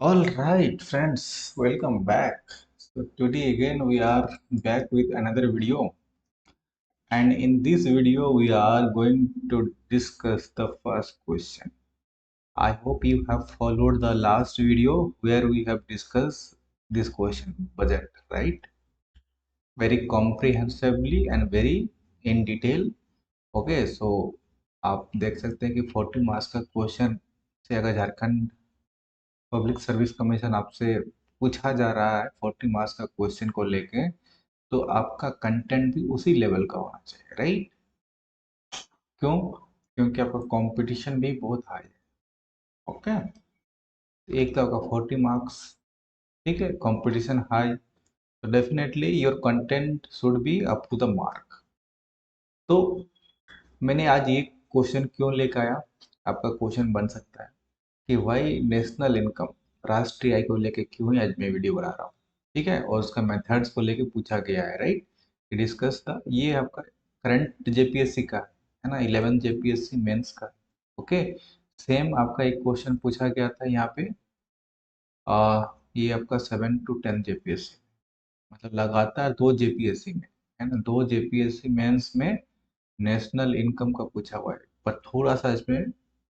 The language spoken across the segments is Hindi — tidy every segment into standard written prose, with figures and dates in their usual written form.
All right, friends, welcome back. So today again we are back with another video, and in this video we are going to discuss the first question. I hope you have followed the last video where we have discussed this question, budget, right? Very comprehensively and very in detail. Okay, so आप देख सकते हैं कि 40 मार्क्स का क्वेश्चन से अगर झारखंड पब्लिक सर्विस कमीशन आपसे पूछा जा रहा है 40 मार्क्स का क्वेश्चन को लेके, तो आपका कंटेंट भी उसी लेवल का होना चाहिए, राइट? क्यों? क्योंकि आपका कंपटीशन भी बहुत हाई है। ओके, एक तो आपका 40 मार्क्स, ठीक है, कंपटीशन हाई, तो definitely your content should be up to the mark. तो मैंने आज ये क्वेश्चन क्यों लेकर आया, आपका क्वेश्चन बन सकता है कि वाई नेशनल इनकम, राष्ट्रीय आय को लेके क्यों ही आज मैं वीडियो बना रहा हूँ, ठीक है, और उसका मेथड्स को लेके पूछा गया है, राइट? डिस्कस था, ये आपका करंट जेपीएससी का है ना, 11 जेपीएससी मेंस का। ओके, सेम आपका एक क्वेश्चन पूछा गया था यहाँ पे, ये आपका 7 to 10 जेपीएससी, मतलब लगातार दो जेपीएससी में, है ना, दो जेपीएससी मेंस में नेशनल इनकम का पूछा हुआ है। पर थोड़ा सा इसमें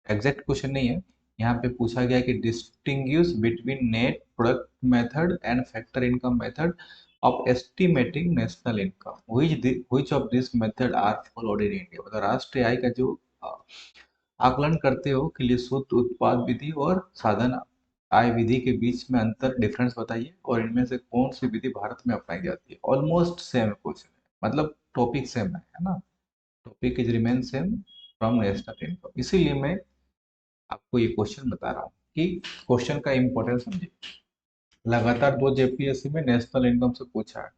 एग्जैक्ट क्वेश्चन नहीं है, यहाँ पे पूछा गया है कि distinguish between net product method and factor income method of estimating national income, which of this method are followed in India. मतलब राष्ट्रीय आय का जो अ, आकलन करते हो के लिए शुद्ध उत्पाद विधि और साधन आय विधि के बीच में अंतर, डिफरेंस बताइए, और इनमें से कौन सी विधि भारत में अपनाई जाती है। ऑलमोस्ट सेम क्वेश्चन है, मतलब टॉपिक सेम है ना, topic is remain same from national income. इसीलिए मैं आपको ये क्वेश्चन बता रहा हूँ कि क्वेश्चन का इंपॉर्टेंस समझिए। लगातार दो जेपीएससी में नेशनल इनकम से पूछा है,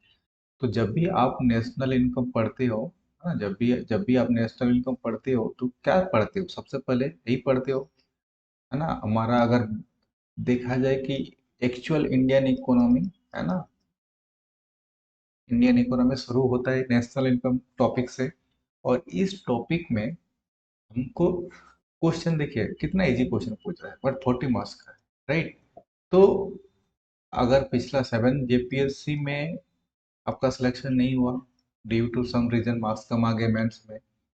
तो जब भी आप नेशनल इनकम पढ़ते हो, हाँ, जब भी आप नेशनल इनकम पढ़ते हो तो क्या पढ़ते हो? सबसे पहले यही पढ़ते हो, है ना, हमारा अगर देखा जाए कि एक्चुअल इंडियन इकोनॉमी, है ना, इंडियन इकोनॉमी शुरू होता है नेशनल इनकम टॉपिक से। और इस टॉपिक में हमको क्वेश्चन देखिए कितना इजी क्वेश्चन पूछ रहा है, बट 40 मार्क्स का है, राइट? तो अगर पिछला 7 जेपीएससी में आपका सिलेक्शन नहीं हुआ, due to some reason marks कम आ गए मेंस में,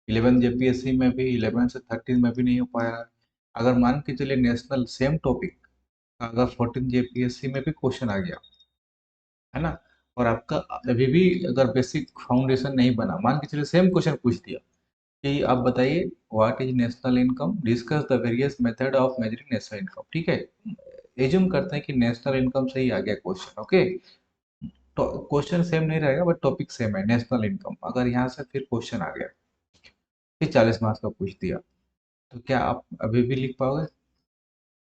11 जेपीएससी में भी 11 से 13 में भी नहीं हो पाया, अगर मान के चलिए नेशनल सेम टॉपिक अगर 14 जेपीएससी में भी क्वेश्चन आ गया, है ना, और आपका अभी भी अगर बेसिक फाउंडेशन नहीं बना, मान के चलिए सेम क्वेश्चन पूछ दिया कि आप बताइए what is national income, discuss the various method of measuring national income, ठीक है, एज्यूम करते हैं कि नेशनल इनकम से ही आ गया क्वेश्चन। ओके, तो क्वेश्चन सेम नहीं रहेगा बट टॉपिक सेम है नेशनल इनकम, अगर यहाँ से फिर क्वेश्चन आ गया कि 40 मार्क्स का पूछ दिया, तो क्या आप अभी भी लिख पाओगे?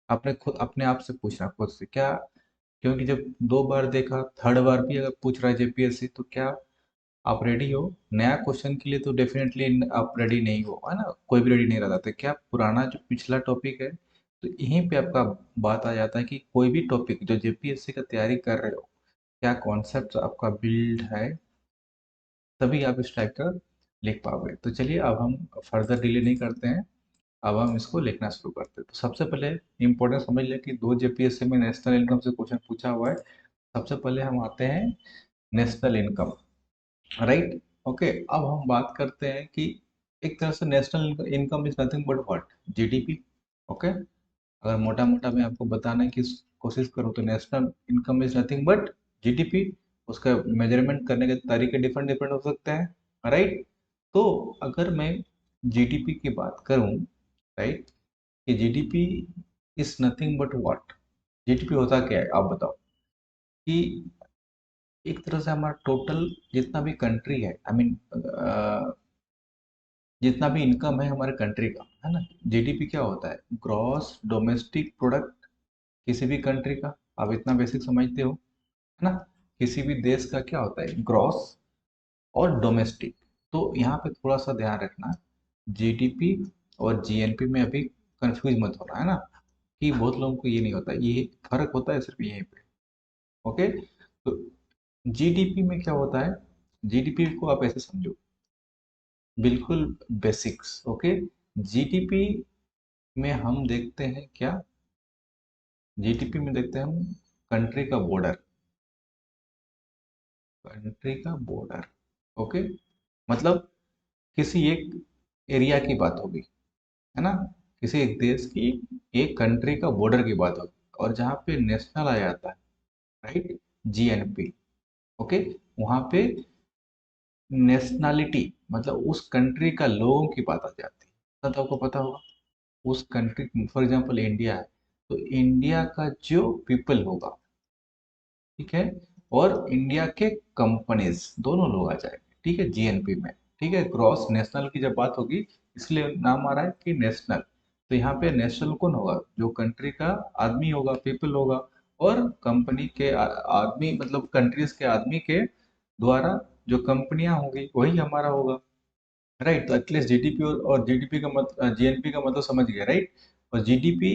आपने खुद अपने आप से पूछना, खुद से क्या, क्योंकि जब दो बार देखा, थर्ड बार भी अगर पूछ रहा है जेपीएससी, तो क्या आप रेडी हो नया क्वेश्चन के लिए? तो डेफिनेटली आप रेडी नहीं हो, है ना, कोई भी रेडी नहीं रहता। तो क्या पुराना जो पिछला टॉपिक है, तो यहीं पे आपका बात आ जाता है कि कोई भी टॉपिक जो जेपीएससी का तैयारी कर रहे हो, क्या कॉन्सेप्ट आपका बिल्ड है, तभी आप इस टाइप का लिख पाओगे। तो चलिए अब हम फर्दर डिले नहीं करते हैं, अब हम इसको लिखना शुरू करते हैं। तो सबसे पहले इंपॉर्टेंट समझ लें कि दो जेपीएससी में नेशनल इनकम से क्वेश्चन पूछा हुआ है। सबसे पहले हम आते हैं नेशनल इनकम, राइट? ओके, अब हम बात करते हैं कि एक तरह से national income is nothing but what, GDP. Okay, अगर मोटा मोटा मैं आपको बताने की कोशिश करूँ तो national income is nothing but GDP. उसका मेजरमेंट करने के तरीके डिफरेंट डिफरेंट हो सकते हैं, राइट? तो अगर मैं जीडीपी की बात करूँ, राइट, कि GDP is nothing but what, GDP होता क्या है आप बताओ? कि एक तरह से हमारा टोटल जितना भी कंट्री है, आई मीन जितना भी इनकम है हमारे कंट्री का, है ना, जीडीपी क्या होता है? ग्रॉस डोमेस्टिक प्रोडक्ट किसी भी कंट्री का, आप इतना बेसिक समझते हो, है ना, किसी भी देश का क्या होता है? ग्रॉस और डोमेस्टिक। तो यहाँ पे थोड़ा सा ध्यान रखना, जीडीपी और जीएनपी में अभी कंफ्यूज मत होना, है ना, कि बहुत लोगों को ये नहीं होता, ये फर्क होता है सिर्फ यहीं पे। ओके, तो जीडीपी में क्या होता है? जीडीपी को आप ऐसे समझो, बिल्कुल बेसिक्स। ओके, जीडीपी में हम देखते हैं क्या, जीडीपी में देखते हैं हम कंट्री का बॉर्डर, कंट्री का बॉर्डर। ओके, मतलब किसी एक एरिया की बात होगी, है ना, किसी एक देश की, एक कंट्री का बॉर्डर की बात होगी, और जहाँ पे नेशनल आ जाता है, राइट, जीएनपी। ओके, वहाँ पे नेशनैलिटी मतलब उस कंट्री का लोगों की बात आ जाती है, तो आपको पता होगा उस कंट्री, फॉर एग्जांपल इंडिया है, तो इंडिया का जो पीपल होगा, ठीक है, और इंडिया के कंपनीज दोनों लोग आ जाएंगे, ठीक है, जीएनपी में। ठीक है, ग्रॉस नेशनल की जब बात होगी, इसलिए नाम आ रहा है कि नेशनल। तो यहाँ पे नेशनल कौन होगा, जो कंट्री का आदमी होगा, पीपल होगा, और कंपनी के आदमी मतलब कंट्रीज के आदमी के द्वारा जो कंपनियां होंगी वही हमारा होगा, राइट। तो एटलीस्ट जीडीपी और जीडीपी का मतलब जीएनपी का मतलब समझ गए, राइट। और जीडीपी,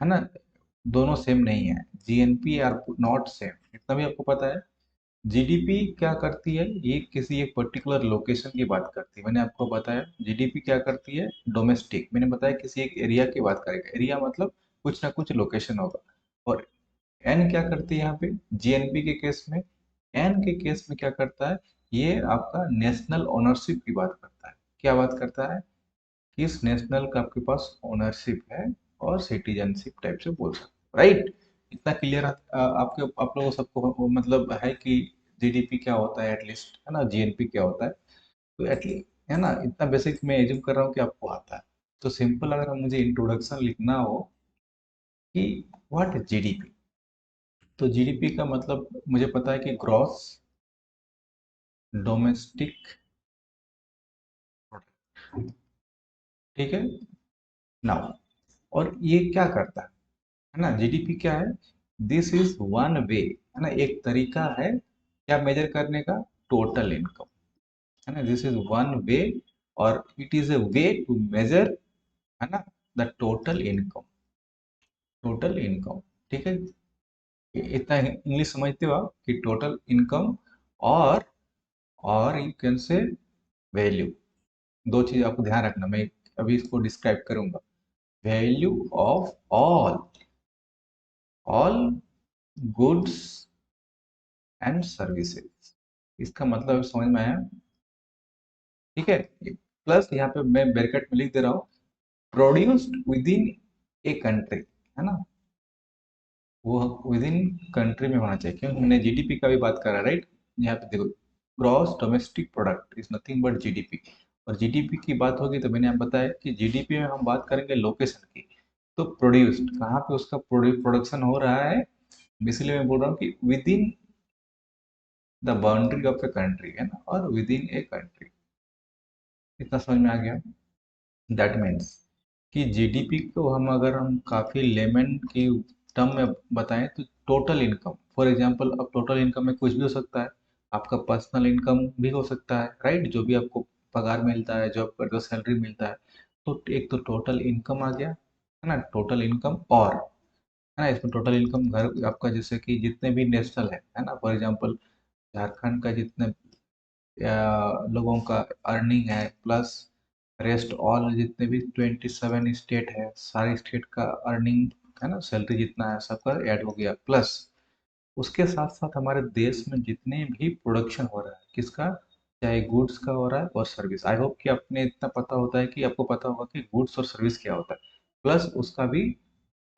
है ना, दोनों सेम नहीं है, जीएनपी आर नॉट सेम, इतना भी आपको पता है। जीडीपी क्या करती है, ये किसी एक पर्टिकुलर लोकेशन की बात करती है, मैंने आपको बताया। जीडीपी क्या करती है, डोमेस्टिक, मैंने बताया किसी एक एरिया की बात करेगा, एरिया मतलब कुछ ना कुछ लोकेशन होगा। और एन क्या करती है यहाँ पे, जीएनपी के केस में, एन के केस में क्या करता है, ये आपका नेशनल ओनरशिप की बात करता है। क्या बात करता है, किस नेशनल का आपके पास ओनरशिप है, और सिटीजनशिप टाइप से बोल सकते हो, राइट। इतना क्लियर आपके आप लोगों को सबको मतलब है कि जीडीपी क्या होता है एटलीस्ट, है ना, जीएनपी क्या होता है, तो एटलीस्ट, है ना, इतना बेसिक मैं एज्यूम कर रहा हूँ कि आपको आता है। तो सिंपल अगर मुझे इंट्रोडक्शन लिखना हो कि व्हाट इज जीडीपी, तो जीडीपी का मतलब मुझे पता है कि ग्रॉस डोमेस्टिक प्रोडक्ट, ठीक है, नाउ। और ये क्या करता है ना, जीडीपी क्या है, दिस इज वन वे, है ना, एक तरीका है क्या मेजर करने का, टोटल इनकम, है ना, दिस इज वन वे, और it is a way to measure, है ना, the total income, total income, ठीक है। इतना इंग्लिश समझते हो आप कि टोटल इनकम, और और यू कैन से वैल्यू, दो चीज आपको ध्यान रखना, मैं अभी इसको डिस्क्राइब करूंगा। Value of all goods and services, इसका मतलब समझ में आया, ठीक है। प्लस यहाँ पे मैं ब्रैकेट में लिख दे रहा हूँ, produced with in A country, है ना, वो विद इन कंट्री में होना चाहिए, क्योंकि हमने जीडीपी का भी बात करा, राइट। यहाँ पे देखो, gross domestic product is nothing but GDP, और जीडीपी की बात होगी तो मैंने आप बताया कि जीडीपी में हम बात करेंगे लोकेशन की, तो प्रोड्यूस्ड कहाँ पे उसका प्रोडक्शन हो रहा है, इसलिए मैं बोल रहा हूँ कि with in the boundary of a country, है ना, और विद इन ए कंट्री, इतना समझ में आ गया। दैट मीन्स कि जीडीपी को हम अगर हम काफ़ी लेमन की टर्म में बताएं तो टोटल इनकम, फॉर एग्जांपल, अब टोटल इनकम में कुछ भी हो सकता है, आपका पर्सनल इनकम भी हो सकता है, राइट, जो भी आपको पगार मिलता है, जॉब करते हो सैलरी मिलता है, तो एक तो टोटल इनकम आ गया, है ना, टोटल इनकम, और है ना, इसमें टोटल इनकम घर आपका जैसे कि जितने भी नेशनल है ना, फॉर एग्जांपल झारखंड का जितने लोगों का अर्निंग है, प्लस रेस्ट ऑल जितने भी 27 स्टेट है, सारे स्टेट का अर्निंग, है ना, सैलरी जितना है सबका ऐड हो गया, प्लस उसके साथ साथ हमारे देश में जितने भी प्रोडक्शन हो रहा है किसका, चाहे गुड्स का हो रहा है और सर्विस, आई होप कि आपने इतना पता होता है कि आपको पता होगा कि गुड्स और सर्विस क्या होता है, प्लस उसका भी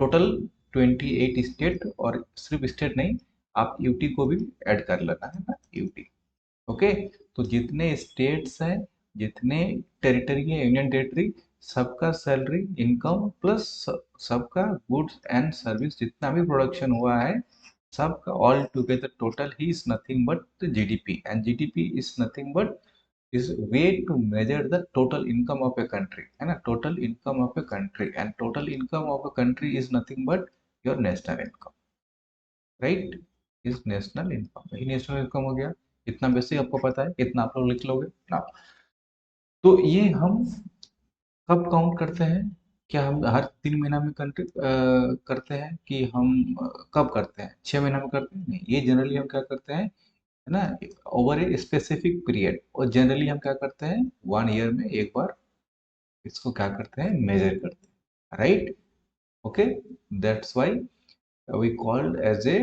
टोटल 28 स्टेट, और सिर्फ स्टेट नहीं, आप यूटी को भी ऐड कर लेना, है ना, यूटी। ओके, तो जितने स्टेट्स हैं, जितने टेरिटरी है, यूनियन टेरिटरी, सबका सैलरी इनकम प्लस सबका गुड्स एंड सर्विस जितना भी प्रोडक्शन हुआ है, सबका ऑल टुगेदर टोटल ही is nothing but GDP, and GDP is nothing but is way to measure the total income of a country, है ना, total income of a country, and total income of a country is nothing but your national income, right, is national income, यही नेशनल इनकम हो गया। इतना बेसिक आपको पता है, इतना आप लोग लिख लोगे ना। तो ये हम कब काउंट करते हैं, क्या हम हर 3 महीना में करते हैं कि हम कब करते हैं, 6 महीना में करते हैं, नहीं, ये जनरली हम क्या करते हैं, है ना, ओवर ए स्पेसिफिक पीरियड, और जनरली हम क्या करते हैं 1 ईयर में एक बार इसको क्या करते हैं, मेजर करते हैं, right. Okay, that's why we called as a,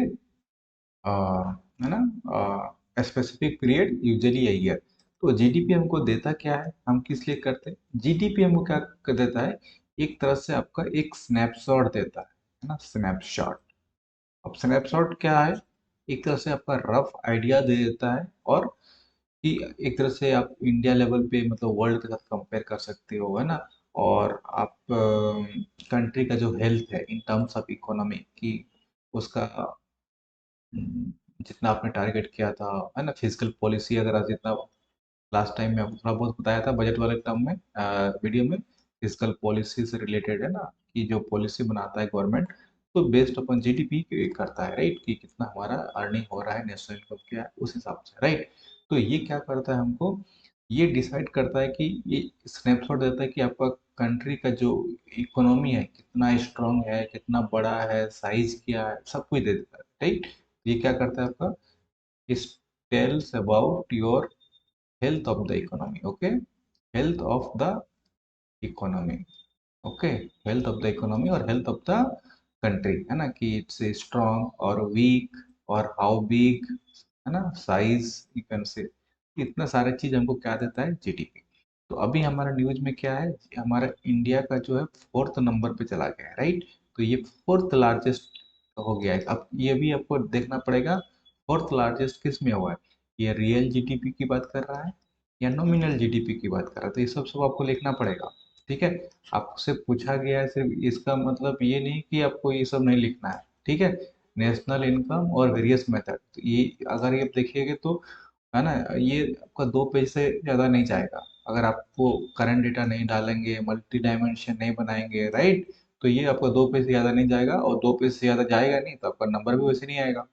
है ना, specific period usually a year. तो जीडीपी हमको देता क्या है, हम किस लिए करते हैं, जीडीपी हमको क्या कर देता है, एक तरह से आपका एक स्नैपशॉट देता है ना, स्नैपशॉट। अब स्नैपशॉट क्या है, एक तरह से आपका रफ आइडिया दे देता है, और कि एक तरह से आप इंडिया लेवल पे मतलब वर्ल्ड के साथ कंपेयर कर सकते हो, है ना। और आप कंट्री का जो हेल्थ है इन टर्म्स ऑफ इकोनॉमी की, उसका जितना आपने टारगेट किया था, है ना, फिजिकल पॉलिसी अगर आप जितना लास्ट टाइम में आपको थोड़ा बहुत बताया था बजट वाले टर्म में, वीडियो में, फिजिकल पॉलिसी से रिलेटेड, है ना, कि जो पॉलिसी बनाता है गवर्नमेंट, तो बेस्ड अपन जीडीपी करता है, राइट, कि कितना हमारा अर्निंग हो रहा है, नेशनल इनकम क्या है, उस हिसाब से, राइट। तो ये क्या करता है हमको, ये डिसाइड करता है कि ये स्नैपशॉट देता है कि आपका कंट्री का जो इकोनॉमी है कितना स्ट्रांग है, कितना बड़ा है, साइज क्या है, सब कुछ दे देता है, राइट। ये क्या करता है आपका, इस tells about your health of the economy, okay, health of the economy, okay, health of the economy और हेल्थ ऑफ द कंट्री, है ना, कि इट्स स्ट्रॉन्ग और वीक, और हाउ बिग, है ना, साइज, यू कैन से, इतना सारा चीज हमको क्या देता है, जीडीपी। तो अभी हमारा न्यूज में क्या है, हमारा इंडिया का जो है फोर्थ नंबर पे चला गया है, राइट। तो ये फोर्थ लार्जेस्ट हो गया है। अब ये भी आपको देखना पड़ेगा, फोर्थ लार्जेस्ट किस में हुआ है, ये रियल जीडीपी की बात कर रहा है या नॉमिनल जीडीपी की बात कर रहा है, तो ये सब आपको लिखना पड़ेगा, ठीक है। आपसे पूछा गया है सिर्फ, इसका मतलब ये नहीं कि आपको ये सब नहीं लिखना है, ठीक है। नेशनल इनकम और वेरियस मेथड, तो ये अगर ये देखिएगा तो, है ना, ये आपका 2 पेज से ज़्यादा नहीं जाएगा, अगर आपको करंट डेटा नहीं डालेंगे, मल्टी डायमेंशन नहीं बनाएंगे, राइट। तो ये आपका 2 पेज से ज़्यादा नहीं जाएगा, और 2 पेज से ज़्यादा जाएगा नहीं तो आपका नंबर भी वैसे नहीं आएगा।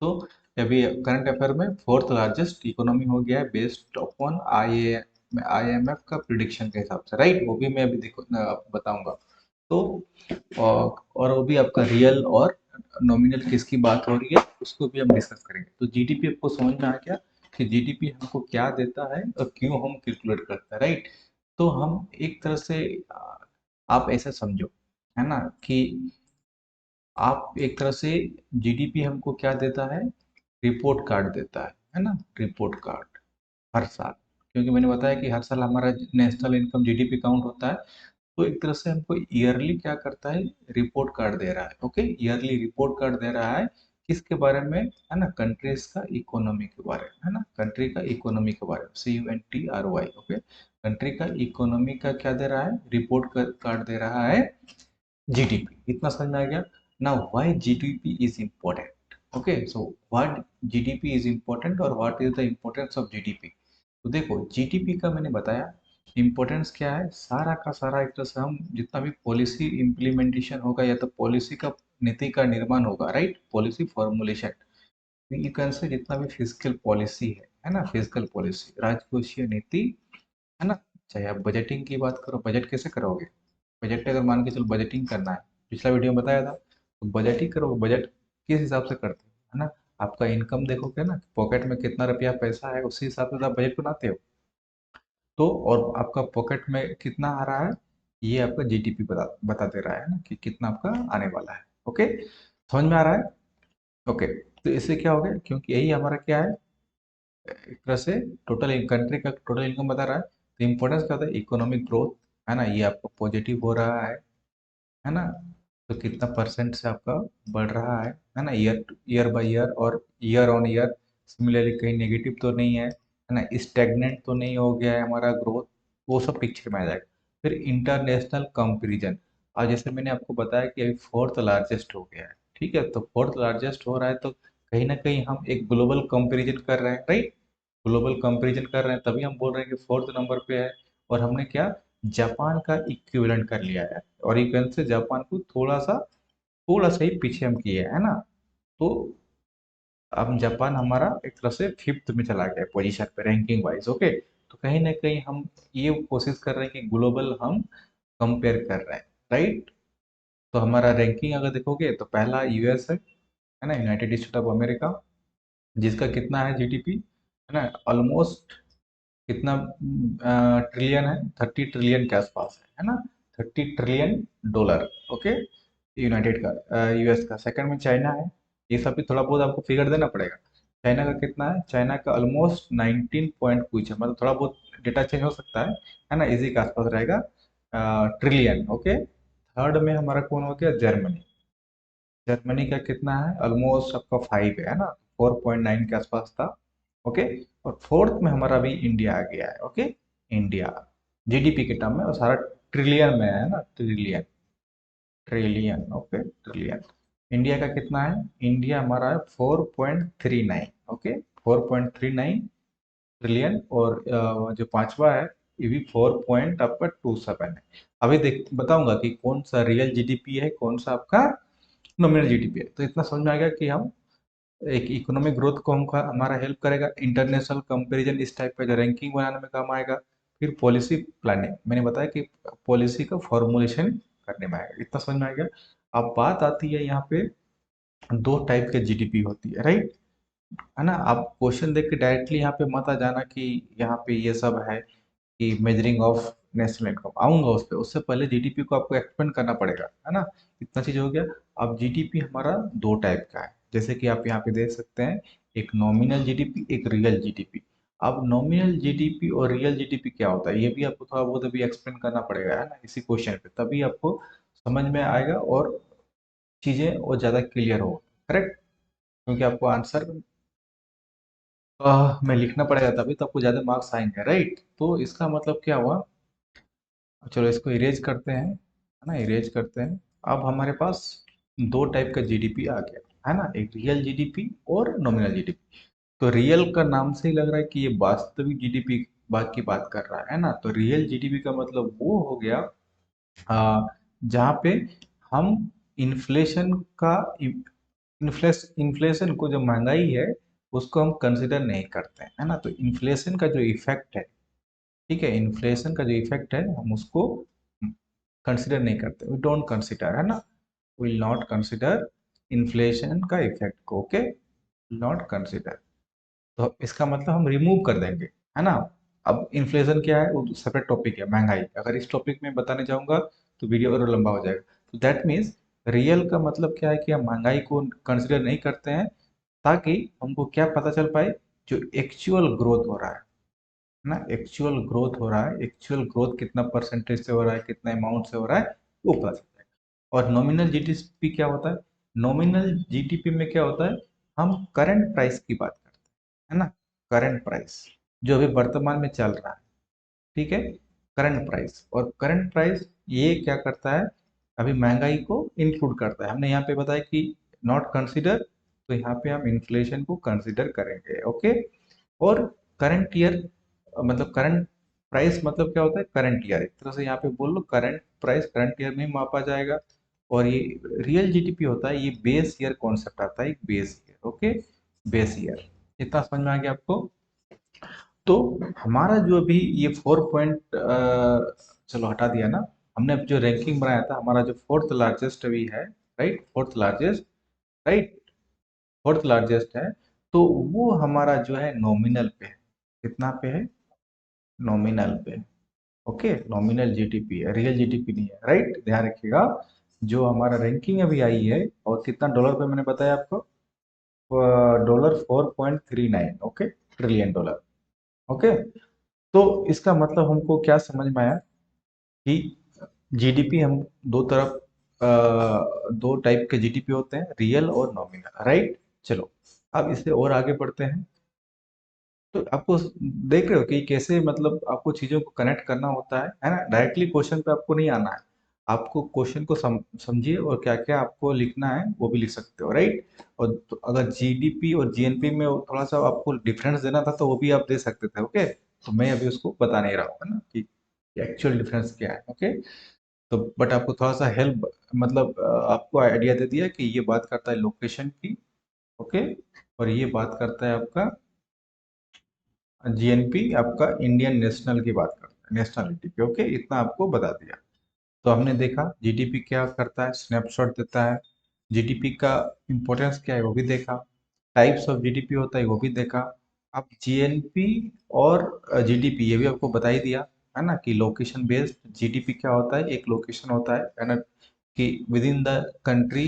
तो अभी करंट अफेयर में फोर्थ लार्जेस्ट इकोनॉमी हो गया है बेस्ड अपॉन आईएमएफ का प्रिडिक्शन के हिसाब से, राइट। वो भी मैं अभी देखो आपको बताऊंगा। तो और वो भी आपका रियल और नॉमिनल किसकी बात हो रही है, उसको भी हम डिस्कस करेंगे। तो जीडीपी आपको समझ में आ गया कि जीडीपी हमको क्या देता है और क्यों हम कैलकुलेट करते हैं, राइट। तो हम एक तरह से, आप ऐसा समझो, है ना, कि आप एक तरह से, जीडीपी हमको क्या देता है, रिपोर्ट कार्ड देता है ना, रिपोर्ट कार्ड हर साल, क्योंकि मैंने बताया कि हर साल हमारा नेशनल इनकम जीडीपी काउंट होता है। तो एक तरह से हमको ईयरली क्या करता है, रिपोर्ट कार्ड दे रहा है, ओके, ईयरली रिपोर्ट कार्ड दे रहा है, किसके बारे में, है ना, कंट्रीज का इकोनॉमी के बारे में, है ना, कंट्री का इकोनॉमी के बारे में, CUNTRY, ओके, कंट्री का इकोनॉमी का क्या दे रहा है, रिपोर्ट कार्ड दे रहा है, जीडीपी। इतना समझ में आ गया। Now why GDP is important, okay, so what GDP is important और what is the importance of GDP. तो देखो, जीडीपी का मैंने बताया इम्पोर्टेंस क्या है, सारा का सारा एक तरह से हम जितना भी पॉलिसी इम्प्लीमेंटेशन होगा या तो पॉलिसी का, नीति का निर्माण होगा, right, policy formulation, you can से, जितना भी फिजिकल पॉलिसी है ना, फिजिकल पॉलिसी, राजकोषीय नीति, है ना, चाहे आप बजटिंग की बात करो, बजट कैसे करोगे, बजट अगर मान के चलो बजटिंग करना है, पिछला वीडियो में बताया था, तो बजटिंग करोगे, बजट किस हिसाब से करते हो, है ना, आपका इनकम देखोगे ना, पॉकेट में कितना रुपया पैसा है, उसी हिसाब से आप बजट बनाते हो। तो और आपका पॉकेट में कितना आ रहा है, ये आपका जीडीपी बता दे रहा है ना, कि कितना आपका आने वाला है, ओके, समझ में आ रहा है, ओके। तो इससे क्या हो गया, क्योंकि यही हमारा क्या है, एक तरह से टोटल कंट्री का टोटल इनकम बता रहा है, तो इम्पोर्टेंस क्या होता है, इकोनॉमिक ग्रोथ, है ना, ये आपका पॉजिटिव हो रहा है ना, तो कितना परसेंट से आपका बढ़ रहा है ना, ईयर बाय ईयर और ईयर ऑन ईयर, सिमिलरली कहीं नेगेटिव तो नहीं है ना, स्टेगनेंट तो नहीं हो गया है हमारा ग्रोथ, वो सब पिक्चर में आ जाएगा। फिर इंटरनेशनल कंपैरिजन, और जैसे मैंने आपको बताया कि अभी फोर्थ लार्जेस्ट हो गया है, ठीक है, तो फोर्थ लार्जेस्ट हो रहा है तो कहीं ना कहीं हम एक ग्लोबल कंपैरिजन कर रहे हैं, राइट, ग्लोबल कंपैरिजन कर रहे हैं, तभी हम बोल रहे हैं कि फोर्थ नंबर पे है। और हमने क्या, जापान का इक्विवेलेंट कर लिया है, और इक्वेलेंट से जापान को थोड़ा सा ही पीछे हम किए है ना। तो अब जापान हमारा एक तरह से फिफ्थ में चला गया पोजीशन पे रैंकिंग वाइज, ओके। तो कहीं ना कहीं हम ये कोशिश कर रहे हैं कि ग्लोबल हम कंपेयर कर रहे हैं, राइट। तो हमारा रैंकिंग अगर देखोगे तो पहला यूएस है ना, यूनाइटेड स्टेट ऑफ अमेरिका, जिसका कितना है जीडीपी, है ना, ऑलमोस्ट कितना ट्रिलियन है, 30 ट्रिलियन के आसपास है ना, $30 ट्रिलियन, ओके। यूनाइटेड का, यूएस का, सेकंड में चाइना है। ये सब भी थोड़ा बहुत आपको फिगर देना पड़ेगा। चाइना का कितना है? चाइना का ऑलमोस्ट 19 पॉइंट कुछ है, मतलब थोड़ा बहुत डेटा चेंज हो सकता है ना, इसी के आसपास रहेगा, ट्रिलियन। ओके। थर्ड में हमारा कौन हो गया? जर्मनी। जर्मनी का कितना है? ऑलमोस्ट आपका 5 है ना, 4.9 के आसपास था। ओके। और फोर्थ में हमारा भी इंडिया आ गया है। ओके। इंडिया जीडीपी के टर्म में, और सारा ट्रिलियन में है ना, trillion, trillion. Okay, trillion. India का कितना है? इंडिया हमारा है 4.39। Okay, 4.39 trillion. और जो पांचवा है, ये भी 4 पॉइंट आपका 27 है। अभी देख बताऊंगा कि कौन सा रियल जीडीपी है, कौन सा आपका नॉमिनल जीडीपी है। तो इतना समझ में आ गया कि हम एक इकोनॉमिक ग्रोथ को हमका हमारा हेल्प करेगा, इंटरनेशनल कंपैरिजन इस टाइप का जो रैंकिंग बनाने में काम आएगा। फिर पॉलिसी प्लानिंग, मैंने बताया कि पॉलिसी का फॉर्मुलेशन करने में आएगा। इतना समझ में आ गया। अब बात आती है यहाँ पे, दो टाइप के जीडीपी होती है, राइट, है ना। आप क्वेश्चन देख के डायरेक्टली यहाँ पे मत आ जाना कि यहाँ पे ये सब है कि मेजरिंग ऑफ नेशनल इनकम, आऊंगा उस पर। उससे पहले जीडीपी को आपको एक्सपेंड करना पड़ेगा, है ना। इतना चीज हो गया। अब जीडीपी हमारा दो टाइप का है, जैसे कि आप यहाँ पे देख सकते हैं, एक नॉमिनल जीडीपी, एक रियल जीडीपी। अब नॉमिनल जीडीपी और रियल जीडीपी क्या होता है, ये भी आपको थोड़ा बहुत अभी एक्सप्लेन करना पड़ेगा, है ना, इसी क्वेश्चन पे, तभी आपको समझ में आएगा और चीजें और ज्यादा क्लियर हो। करेक्ट। क्योंकि आपको आंसर में लिखना पड़ेगा, तभी तो आपको ज्यादा मार्क्स आएंगे, राइट। तो इसका मतलब क्या हुआ? चलो इसको इरेज करते हैं, है ना, इरेज करते हैं। अब हमारे पास दो टाइप का जीडीपी आ गया, है ना, एक रियल जीडीपी और नॉमिनल जीडीपी। तो रियल का नाम से ही लग रहा है कि ये वास्तविक जीडीपी बात की बात कर रहा है ना। तो रियल जीडीपी का मतलब वो हो गया जहाँ पे हम इन्फ्लेशन का, इन्फ्लेशन को, जो महंगाई है, उसको हम कंसिडर नहीं करते हैं, है ना। तो इन्फ्लेशन का जो इफेक्ट है, ठीक है, इन्फ्लेशन का जो इफेक्ट है, हम उसको कंसिडर नहीं करते, वी डोंट कंसिडर, है ना, विल नॉट कंसिडर इन्फ्लेशन का इफेक्ट को। Okay, not consider. तो इसका मतलब हम रिमूव कर देंगे, है ना। अब इन्फ्लेशन क्या है, वो सेपरेट टॉपिक है। महंगाई, अगर इस टॉपिक में बताने जाऊंगा तो वीडियो और लंबा हो जाएगा। तो दैट मीन्स रियल का मतलब क्या है कि हम महंगाई को कंसिडर नहीं करते हैं, ताकि हमको क्या पता चल पाए, जो एक्चुअल ग्रोथ हो रहा है ना, एक्चुअल ग्रोथ हो रहा है, एक्चुअल ग्रोथ कितना परसेंटेज से हो रहा है, कितना अमाउंट से हो रहा है, वो पता चल जाएगा। और नॉमिनल जीडीपी क्या होता है? नॉमिनल जीडीपी में क्या होता है, हम करंट प्राइस की बात करते हैं, है ना, करंट प्राइस जो अभी वर्तमान में चल रहा है, ठीक है, करंट प्राइस। और करंट प्राइस ये क्या करता है, अभी महंगाई को इंक्लूड करता है। हमने यहाँ पे बताया कि नॉट कंसिडर, तो यहाँ पे हम इन्फ्लेशन को कंसिडर करेंगे। ओके। और करंट ईयर, मतलब करंट प्राइस मतलब क्या होता है, करंट ईयर, एक तरह से यहाँ पे बोल लो करंट प्राइस करंट ईयर में ही मापा जाएगा। और ये रियल जीडीपी होता है, ये बेस ईयर कॉन्सेप्ट आता है, एक base year. Okay, base year. इतना समझ में आ गया आपको? तो हमारा जो अभी ये 4 पॉइंट, चलो हटा दिया ना, हमने अब जो रैंकिंग बनाया था, हमारा जो फोर्थ लार्जेस्ट अभी है, right, fourth largest, right, fourth largest है। तो वो हमारा जो है नॉमिनल पे है। कितना पे है? नॉमिनल पे। ओके, नॉमिनल जीडीपी है, रियल जीडीपी नहीं है, राइट, ध्यान रखिएगा। जो हमारा रैंकिंग अभी आई है, और कितना डॉलर पे मैंने बताया आपको, dollar 4.39। Okay, trillion dollar. Okay. तो इसका मतलब हमको क्या समझ में आया कि जीडीपी हम दो तरफ, दो टाइप के जीडीपी होते हैं, रियल और नॉमिनल, राइट। चलो अब इससे और आगे बढ़ते हैं। तो आपको देख रहे हो कि कैसे, मतलब आपको चीजों को कनेक्ट करना होता है ना। डायरेक्टली क्वेश्चन पे आपको नहीं आना है, आपको क्वेश्चन को समझिए, और क्या क्या आपको लिखना है वो भी लिख सकते हो, राइट। और तो अगर जीडीपी और जीएनपी में थोड़ा सा आपको डिफरेंस देना था, तो वो भी आप दे सकते थे। ओके, तो मैं अभी उसको बता नहीं रहा हूँ, है ना, कि एक्चुअल डिफरेंस क्या है। ओके। तो बट आपको थोड़ा सा हेल्प, मतलब आपको आइडिया दे दिया कि ये बात करता है लोकेशन की। ओके। और ये बात करता है आपका जीएनपी, आपका इंडियन नेशनल की बात करता है, नेशनलिटी की। ओके, इतना आपको बता दिया। तो हमने देखा जीडीपी क्या करता है, स्नैपशॉट देता है। जीडीपी का इंपॉर्टेंस क्या है वो भी देखा। टाइप्स ऑफ जीडीपी होता है वो भी देखा। अब जीएनपी और जीडीपी ये भी आपको बता ही दिया, है ना, कि लोकेशन बेस्ड जीडीपी क्या होता है, एक लोकेशन होता है ना, कि विद इन द कंट्री,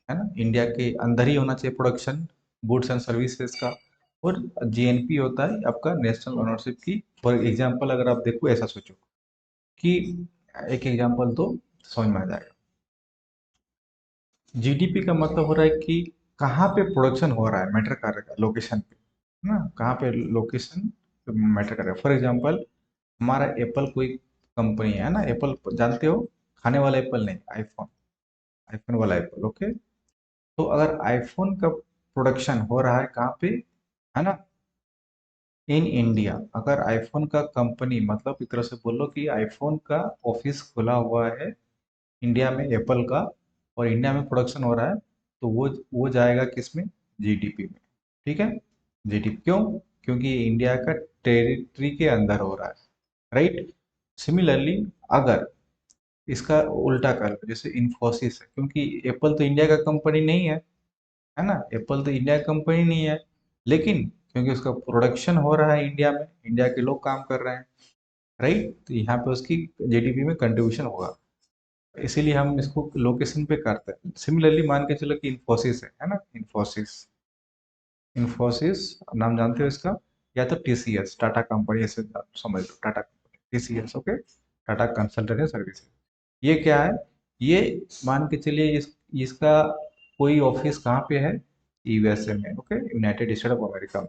है ना, इंडिया के अंदर ही होना चाहिए प्रोडक्शन गुड्स एंड सर्विसेज का। और जीएनपी होता है आपका नेशनल ओनरशिप की। फॉर एग्जांपल अगर आप देखो, ऐसा सोचो कि एक एग्जांपल तो समझ में आ जाएगा। जीडीपी का मतलब हो रहा है कि कहाँ पे प्रोडक्शन हो रहा है, मैटर कर रहा है लोकेशन पे, है ना, कहाँ पे लोकेशन मैटर कर रहा है। फॉर एग्जांपल हमारा एप्पल कोई कंपनी है ना, एप्पल जानते हो, खाने वाला एप्पल नहीं, आईफोन, आईफोन वाला एप्पल, ओके। तो अगर आईफोन का प्रोडक्शन हो रहा है कहाँ पे, है ना, इन इंडिया। अगर आईफोन का कंपनी, मतलब एक तरह से बोलो कि आईफोन का ऑफिस खुला हुआ है इंडिया में, एप्पल का, और इंडिया में प्रोडक्शन हो रहा है, तो वो जाएगा किस में, जीडीपी में। ठीक है, जीडीपी क्यों, क्योंकि ये इंडिया का टेरिटरी के अंदर हो रहा है, राइट। सिमिलरली अगर इसका उल्टा कर लो, जैसे इन्फोसिस है, क्योंकि एप्पल तो इंडिया का कंपनी नहीं है ना, एप्पल तो इंडिया का कंपनी नहीं है, लेकिन क्योंकि उसका प्रोडक्शन हो रहा है इंडिया में, इंडिया के लोग काम कर रहे हैं, राइट, तो यहाँ पे उसकी जीडीपी में कंट्रीब्यूशन होगा, इसीलिए हम इसको लोकेशन पे करते हैं। सिमिलरली मान के चलो कि इन्फोसिस है ना, इन्फोसिस, इन्फोसिस नाम जानते हो इसका, या तो टीसीएस, टाटा कंपनी, ऐसे आप समझ लो, Tata company, TCS, okay, Tata consultancy services. ये क्या है, ये मान के चलिए इसका कोई ऑफिस कहाँ पे है, यूएसए में, okay, United state of America में।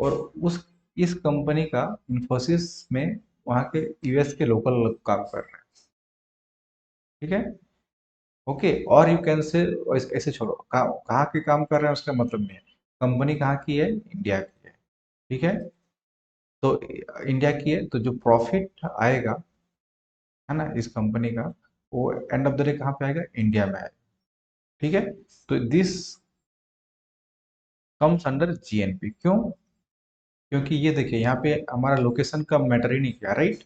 और उस इस कंपनी का, इन्फोसिस में, वहाँ के यूएस के लोकल लोग काम कर रहे हैं, ठीक है, ओके। और यू कैन से, ऐसे छोड़ो, कहाँ के काम कर रहे हैं उसका मतलब नहीं है, कंपनी कहाँ की है, इंडिया की है, ठीक है। तो इंडिया की है, तो जो प्रॉफिट आएगा, है ना, इस कंपनी का, वो एंड ऑफ द डे कहाँ पे आएगा, इंडिया में आएगा, ठीक है। तो दिस कम्स अंडर जीएनपी, क्यों, क्योंकि ये देखिए यहाँ पे हमारा लोकेशन का मैटर ही नहीं किया, राइट,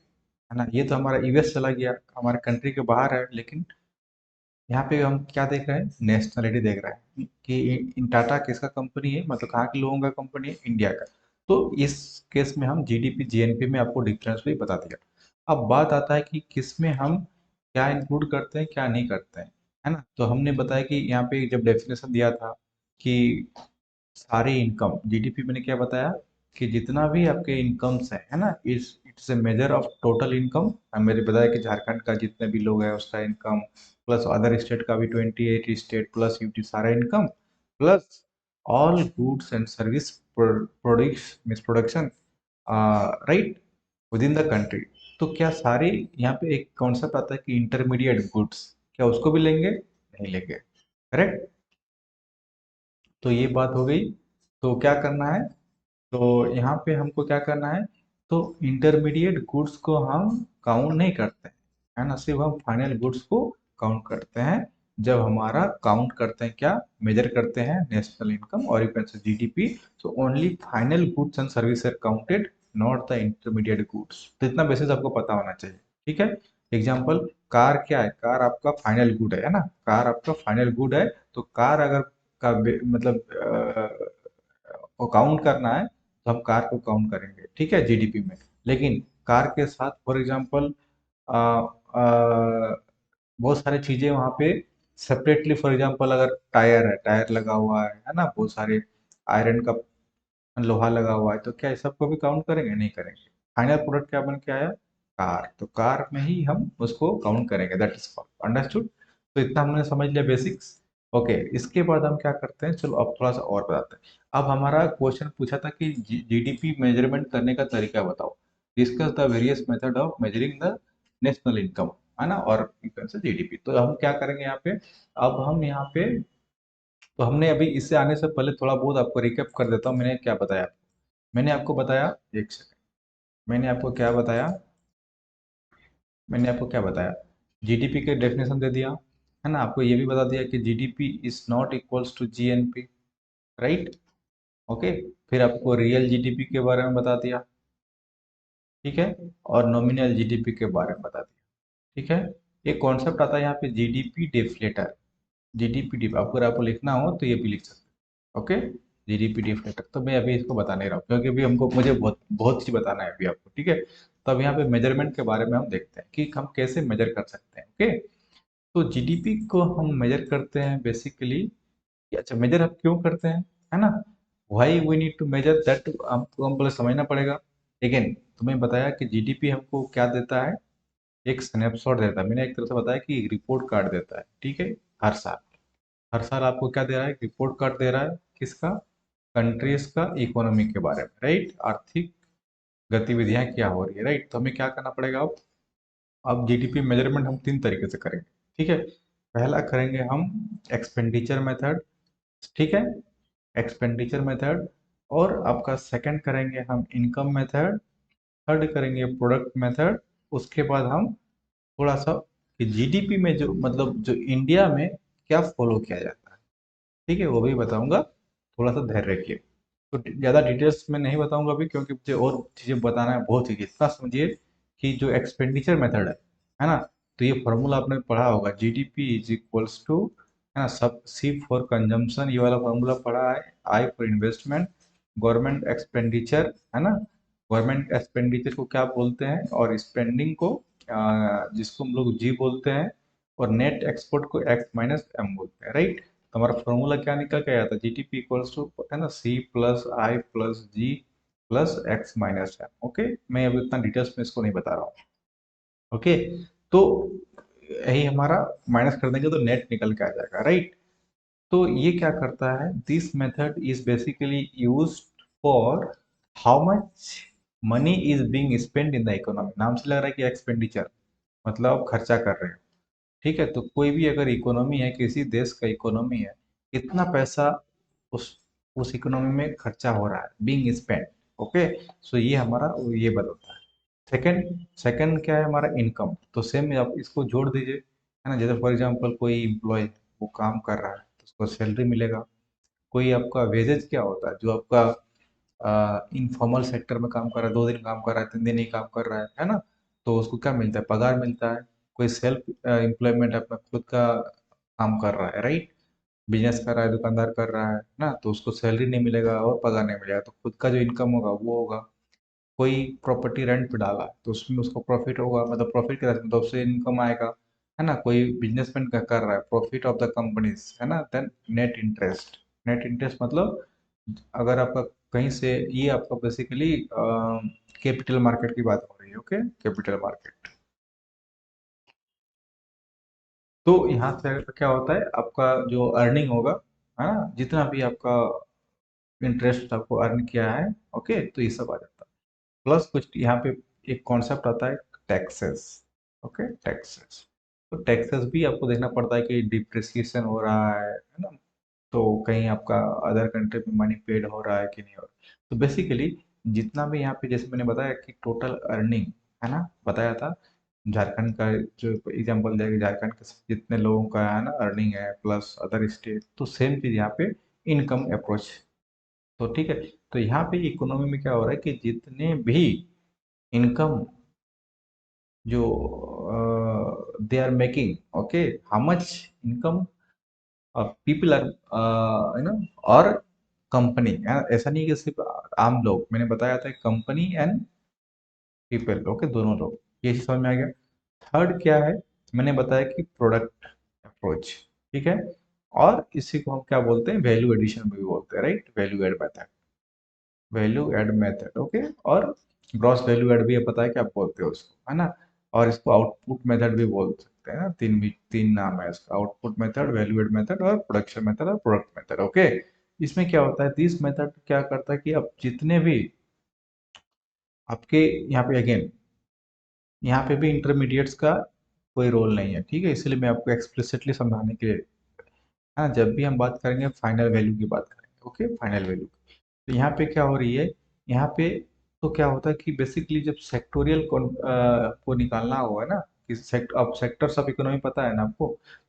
है ना, ये तो हमारा यूएस चला गया, हमारे कंट्री के बाहर है, लेकिन यहाँ पे हम क्या देख रहे हैं, नेशनलिटी देख रहे हैं कि इन टाटा किसका कंपनी है, मतलब कहाँ के लोगों का कंपनी है, इंडिया का। तो इस केस में हम जीडीपी जीएनपी में आपको डिफरेंस भी बता दिया। अब बात आता है कि किस में हम क्या इंक्लूड करते हैं, क्या नहीं करते हैं, है ना। तो हमने बताया कि यहाँ पे जब डेफिनेशन दिया था कि सारी इनकम, जीडीपी मैंने क्या बताया कि जितना भी आपके इनकम्स है ना, इस it's a measure of total income. मैंने बताया कि झारखंड का जितने भी लोग हैं उसका इनकम, प्लस अदर स्टेट का भी 28 स्टेट प्लस यूटी सारा income, plus all goods and service produce means production, right, with in the country. तो क्या सारे, यहाँ पे एक कॉन्सेप्ट आता है कि इंटरमीडिएट गुड्स, क्या उसको भी लेंगे, नहीं लेंगे, करेक्ट। तो ये बात हो गई। तो क्या करना है, तो यहाँ पे हमको क्या करना है, तो इंटरमीडिएट गुड्स को हम काउंट नहीं करते हैं, है ना, सिर्फ हम फाइनल गुड्स को काउंट करते हैं। जब हमारा काउंट करते हैं, क्या मेजर करते हैं, नेशनल इनकम और you can say GDP, so only final goods and service are counted, not the intermediate goods. तो इतना बेसिस आपको पता होना चाहिए, ठीक है। एग्जाम्पल, कार क्या है, कार आपका फाइनल गुड है ना, कार आपका फाइनल गुड है। तो कार अगर का मतलब को काउंट करना है, तो हम कार को काउंट करेंगे, ठीक है, जीडीपी में। लेकिन कार के साथ फॉर एग्जांपल बहुत सारी चीजें वहाँ पे सेपरेटली, फॉर एग्जांपल अगर टायर है, टायर लगा हुआ है ना, बहुत सारे आयरन का लोहा लगा हुआ है, तो क्या इस सबको भी काउंट करेंगे, नहीं करेंगे। फाइनल प्रोडक्ट क्या बन के आया, कार, तो कार में ही हम उसको काउंट करेंगे, दैट इज अंडरस्टूड। तो इतना हमने समझ लिया बेसिक्स, ओके। इसके बाद हम क्या करते हैं, चलो अब थोड़ा सा और बताते हैं। अब हमारा क्वेश्चन पूछा था कि जीडीपी मेजरमेंट करने का तरीका बताओ, discuss the various method of measuring the national income, है ना, और जीडीपी। तो हम क्या करेंगे यहाँ पे, अब हम यहाँ पे, तो हमने अभी इससे आने से पहले थोड़ा बहुत आपको रिकैप कर देता हूँ, मैंने क्या बताया। मैंने आपको बताया, एक सेकंड, मैंने आपको क्या बताया, मैंने आपको क्या बताया, जीडीपी के डेफिनेशन दे दिया, है ना, आपको ये भी बता दिया कि GDP is not equals to GNP, right, okay. फिर आपको रियल जीडीपी के बारे में बता दिया, ठीक है, और नॉमिनल जीडीपी के बारे में बता दिया, ठीक है। एक कॉन्सेप्ट आता है यहाँ पे, जीडीपी डिफ्लेटर, जीडीपी डिफ, अगर आपको लिखना हो तो ये भी लिख सकते हैं, ओके, जीडीपी डिफ्लेटर। तो मैं अभी इसको बता नहीं रहा हूँ, क्योंकि अभी हमको, मुझे बहुत बहुत चीज बताना है अभी आपको, ठीक है। तो अब यहाँ पे मेजरमेंट के बारे में हम देखते हैं कि हम कैसे मेजर कर सकते हैं, ओके। तो जीडीपी को हम मेजर करते हैं बेसिकली। अच्छा, मेजर हम क्यों करते हैं, है ना? Why we need to measure that, हमको पहले समझना पड़ेगा। अगेन, तुम्हें बताया कि जीडीपी हमको क्या देता है, एक स्नैपशॉट देता है। मैंने एक तरह से बताया कि एक रिपोर्ट कार्ड देता है, ठीक है। हर साल, हर साल आपको क्या दे रहा है, एक रिपोर्ट कार्ड दे रहा है। किसका? कंट्रीज का इकोनॉमी के बारे में, राइट। आर्थिक गतिविधियां क्या हो रही है, राइट। तो हमें क्या करना पड़ेगा अब जीडीपी मेजरमेंट हम तीन तरीके से करेंगे, ठीक है। पहला करेंगे हम एक्सपेंडिचर मेथड, ठीक है, एक्सपेंडिचर मेथड। और आपका सेकंड करेंगे हम इनकम मेथड। थर्ड करेंगे प्रोडक्ट मेथड। उसके बाद हम थोड़ा सा कि जीडीपी में जो मतलब जो इंडिया में क्या फॉलो किया जाता है, ठीक है, वो भी बताऊंगा। थोड़ा सा धैर्य रखिए। तो ज़्यादा डिटेल्स में नहीं बताऊंगा अभी, क्योंकि मुझे और चीज़ें बताना है बहुत चीज़ें। इतना समझिए कि जो एक्सपेंडिचर मेथड है ना, तो ये फॉर्मूला आपने पढ़ा होगा, जीडीपी इज इक्वल्स टू, है ना, सब सी फॉर कंजम्पशन, ये वाला फॉर्मूला पढ़ा है। I for investment, government expenditure, है ना, गवर्नमेंट एक्सपेंडिचर को क्या बोलते हैं, और स्पेंडिंग को जिसको हम लोग जी बोलते हैं, और नेट एक्सपोर्ट को एक्स माइनस एम बोलते हैं, राइट। तो हमारा फॉर्मूला क्या निकल के आया था, जीडीपी इक्वल्स टू, है ना, C plus I plus G plus X minus M. Okay, मैं अभी इतना डिटेल्स में इसको नहीं बता रहा हूँ। ओके, तो यही हमारा माइनस कर देंगे तो नेट निकल के आ जाएगा, राइट। तो ये क्या करता है, this method is basically used for how much money is being spend in the economy. नाम से लग रहा है कि एक्सपेंडिचर मतलब आप खर्चा कर रहे हो, ठीक है। तो कोई भी अगर इकोनॉमी है, किसी देश का इकोनॉमी है, कितना पैसा उस इकोनॉमी में खर्चा हो रहा है, बीइंग स्पेंड। ओके, सो ये हमारा ये बदलता है। सेकंड सेकंड क्या है हमारा, इनकम। तो सेम आप इसको जोड़ दीजिए, है ना। जैसे फॉर एग्जांपल कोई एम्प्लॉय वो काम कर रहा है तो उसको सैलरी मिलेगा। कोई आपका वेजेज क्या होता है, जो आपका इनफॉर्मल सेक्टर में काम कर रहा है, 2 दिन काम कर रहा है, 3 दिन ही काम कर रहा है ना, तो उसको क्या मिलता है, पगार मिलता है। कोई सेल्फ एम्प्लॉयमेंट अपना खुद का काम कर रहा है, राइट, बिजनेस कर रहा है, दुकानदार कर रहा है ना, तो उसको सैलरी नहीं मिलेगा और पगार नहीं मिलेगा, तो खुद का जो इनकम होगा वो होगा। कोई प्रॉपर्टी रेंट पे डाला तो उसमें उसको प्रॉफिट होगा, मतलब प्रॉफिट के मतलब उससे इनकम आएगा, है ना। कोई बिजनेसमैन का कर रहा है, प्रॉफिट ऑफ द कंपनीज, है ना, then net interest. Net interest मतलब अगर आपका कहीं से, ये आपका बेसिकली कैपिटल मार्केट की बात हो रही है, ओके, कैपिटल मार्केट। तो यहाँ से क्या होता है, आपका जो अर्निंग होगा, है ना, जितना भी आपका इंटरेस्ट आपको अर्न किया है, ओके, तो ये सब आ जाता है। प्लस कुछ यहाँ पे एक कॉन्सेप्ट आता है, टैक्सेस। Okay, taxes. तो टैक्सेस भी आपको देखना पड़ता है कि डिप्रिसिएशन हो रहा है ना, तो कहीं आपका अदर कंट्री में मनी पेड हो रहा है कि नहीं हो रहा। तो बेसिकली जितना भी यहाँ पे, जैसे मैंने बताया कि टोटल अर्निंग, है ना, बताया था, झारखंड का जो एग्जांपल दिया कि झारखंड के जितने लोगों का है ना अर्निंग है, प्लस अदर स्टेट, तो सेम चीज़ यहाँ पे इनकम अप्रोच। तो ठीक है, तो यहाँ पे इकोनॉमी में क्या हो रहा है कि जितने भी इनकम जो they are making, okay, how much income people are, you know, और कंपनी, ऐसा नहीं है कि सिर्फ आम लोग, मैंने बताया था कंपनी एंड पीपल, ओके, दोनों लोग, ये चीज़ समझ में आ गया। थर्ड क्या है, मैंने बताया कि प्रोडक्ट अप्रोच, ठीक है। और इसी को हम क्या बोलते हैं, वैल्यू एडिशन भी बोलते हैं, right, value add method, value add method, okay. और ग्रॉस वैल्यू एड भी पता है क्या आप बोलते हो उसको, है ना। और इसको आउटपुट मेथड भी बोल सकते हैं ना, तीन नाम है इसका, output method, value add method और प्रोडक्शन मेथड और प्रोडक्ट मेथड, ओके। इसमें क्या होता है, दिस मेथड क्या करता है कि आप जितने भी आपके यहाँ पे, अगेन यहाँ पे भी इंटरमीडिएट्स का कोई रोल नहीं है, ठीक है, इसलिए मैं आपको एक्सप्लिसिटली समझाने के लिए, हाँ, जब भी हम बात करेंगे फाइनल वैल्यू की बात करेंगे, ओके, फाइनल वैल्यू। तो यहाँ पे क्या हो रही है, यहाँ पे तो क्या होता है कि बेसिकली जब सेक्टोरियल को निकालना हुआ है ना, कि अब सेक्टर्स ऑफ इकोनॉमी पता है ना आपको,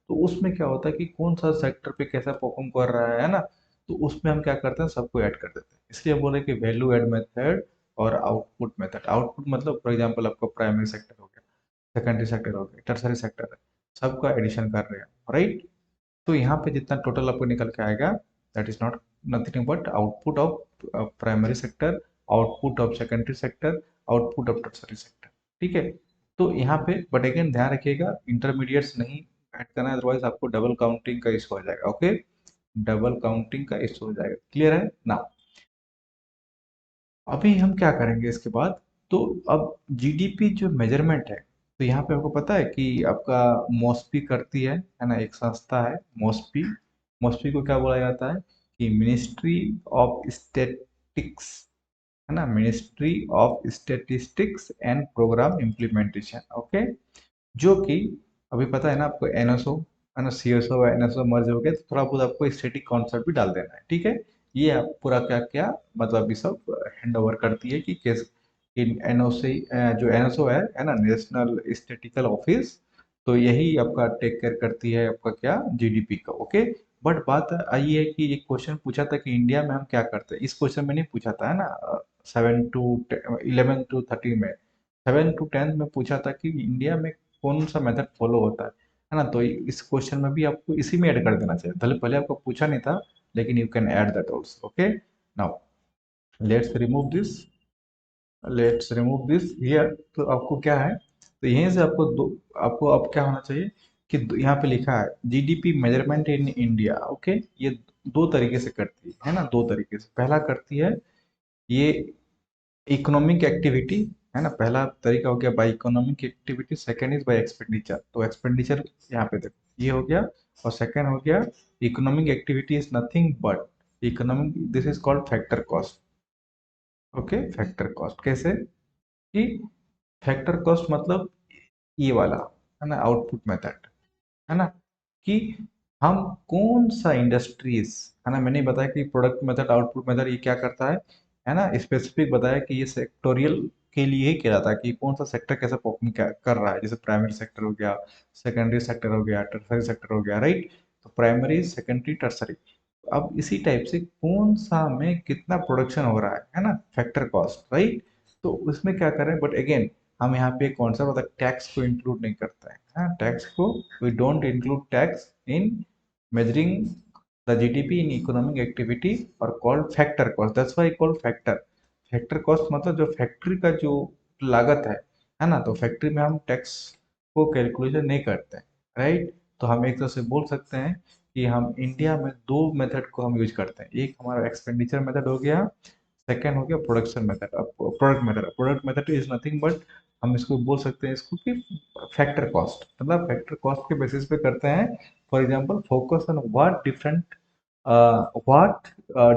तो उसमें क्या होता है कि कौन सा सेक्टर पे कैसा परफॉर्म कर रहा है ना, तो उसमें हम क्या करते हैं, सबको ऐड कर देते हैं। इसलिए हम बोल रहे हैं कि वैल्यू ऐड मेथड और आउटपुट मेथड। आउटपुट मतलब फॉर एग्जाम्पल आपका प्राइमरी सेक्टर हो गया, सेकेंडरी सेक्टर हो गया, टर्सरी सेक्टर है, सबका एडिशन कर रहे हैं, राइट। तो यहाँ पे जितना टोटल आपको निकल के आएगा, that is not nothing but output of primary sector, output of secondary sector, output of tertiary sector, ठीक है। तो यहाँ पे बट अगेन ध्यान रखिएगा, इंटरमीडिएट्स नहीं ऐड करना है, अदरवाइज आपको डबल काउंटिंग का इशू हो जाएगा। ओके, डबल काउंटिंग का इशू हो जाएगा। क्लियर है ना? अभी हम क्या करेंगे इसके बाद, तो अब जीडीपी जो मेजरमेंट है, तो यहाँ पे आपको पता है कि आपका मॉस्पी करती है ना, एक संस्था है मॉस्पी। मॉस्पी को क्या बोला जाता है कि मिनिस्ट्री ऑफ स्टैटिस्टिक्स, है ना, ministry of statistics and programme implementation. Okay, जो कि अभी पता है ना आपको, एनएसओ है ना, सीएसओ एनएसओ मर्ज हो गया, तो थोड़ा बहुत आपको स्टैटिक कॉन्सेप्ट भी डाल देना है। ठीक है, ये आप पूरा क्या क्या मतलब ये सब हैंड ओवर करती है कि कैसे इन एनओसी, जो एनएसओ है ना, नेशनल स्टैटिकल ऑफिस, तो यही आपका टेक केयर करती है आपका क्या, जीडीपी का। ओके, बट बात आई है कि एक क्वेश्चन पूछा था कि इंडिया में हम क्या करते हैं, इस क्वेश्चन में नहीं पूछा था, है ना, 7 to 11 to 13 में, 7 to 10 में पूछा था कि इंडिया में कौन सा मेथड फॉलो होता है ना, तो इस क्वेश्चन में भी आपको इसी में ऐड कर देना चाहिए। पहले पहले आपको पूछा नहीं था, लेकिन you can add that also. Okay, now let's remove this, let's remove this here. तो आपको क्या है, तो यहीं से आपको दो, आपको अब क्या होना चाहिए कि यहाँ पे लिखा है GDP measurement in India. Okay, ये दो तरीके से करती है ना, दो तरीके से। पहला करती है ये इकोनॉमिक एक्टिविटी, है ना, पहला तरीका हो गया by economic activity, second is by expenditure. तो एक्सपेंडिचर यहाँ पे देखो ये हो गया, और सेकंड हो गया economic activity is nothing but economic, this is called factor cost. Okay, factor cost कैसे कि फैक्टर कॉस्ट मतलब ये वाला, है ना, आउटपुट मेथड, है ना, कि हम कौन सा इंडस्ट्रीज, है ना, मैंने बताया कि प्रोडक्ट मेथड आउटपुट मेथड ये क्या करता है ना, स्पेसिफिक बताया कि ये सेक्टोरियल के लिए ही किया जाता है कि कौन सा सेक्टर कैसा परफॉर्म कर रहा है, जैसे प्राइमरी सेक्टर हो गया, सेकेंडरी सेक्टर हो गया, टर्सरी सेक्टर हो गया, राइट। तो प्राइमरी, सेकेंडरी, टर्सरी, अब इसी टाइप से कौन सा में कितना प्रोडक्शन हो रहा है ना, फैक्टर कॉस्ट, राइट। तो उसमें क्या करें, बट अगेन हम यहाँ पे कौन सा मतलब टैक्स को इंक्लूड नहीं करते हैं, हाँ, टैक्स को we don't include tax in measuring the GDP in economic activity or called factor cost. That's why I call factor. Factor cost मतलब जो फैक्ट्री का जो लागत है ना, तो फैक्ट्री में हम टैक्स को कैलकुलेशन नहीं करते हैं, राइट। तो हम एक तरह से बोल सकते हैं कि हम इंडिया में दो मेथड को हम यूज करते हैं, एक हमारा एक्सपेंडिचर मेथड हो गया, सेकेंड हो गया प्रोडक्शन मेथड। अब product method is nothing but हम इसको बोल सकते हैं इसको कि फैक्टर कॉस्ट, मतलब फैक्टर कॉस्ट के बेसिस पे करते हैं। For example focus on what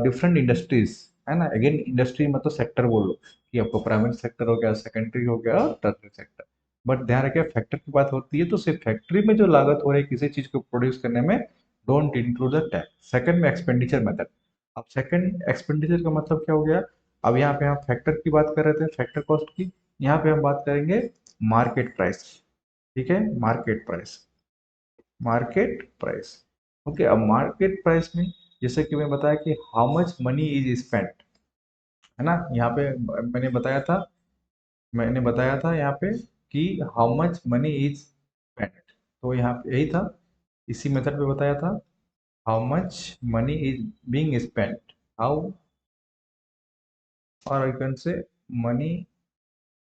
different industries, है ना, अगेन इंडस्ट्री मतलब सेक्टर बोल लो कि आपको प्राइमरी सेक्टर हो गया, सेकेंडरी हो गया, टर्सरी सेक्टर। बट ध्यान रखिए फैक्टर की बात होती है तो सिर्फ फैक्ट्री में जो लागत हो रही है किसी चीज को प्रोड्यूस करने में, don't include the tax. Second में एक्सपेंडिचर मेथड। अब सेकंड एक्सपेंडिचर का मतलब क्या हो गया, अब यहाँ पे हम फैक्टर की बात कर रहे थे, फैक्टर कॉस्ट की, यहाँ पे हम बात करेंगे मार्केट प्राइस। ठीक है, market price, market price. Okay, अब मार्केट प्राइस में जैसे कि मैं बताया कि how much money is spent, है ना, यहाँ पे मैंने बताया था यहाँ पे कि how much money is spent, तो यहाँ पे यही था, इसी मेथड पे बताया था, how much money is being spent, how, और I can say money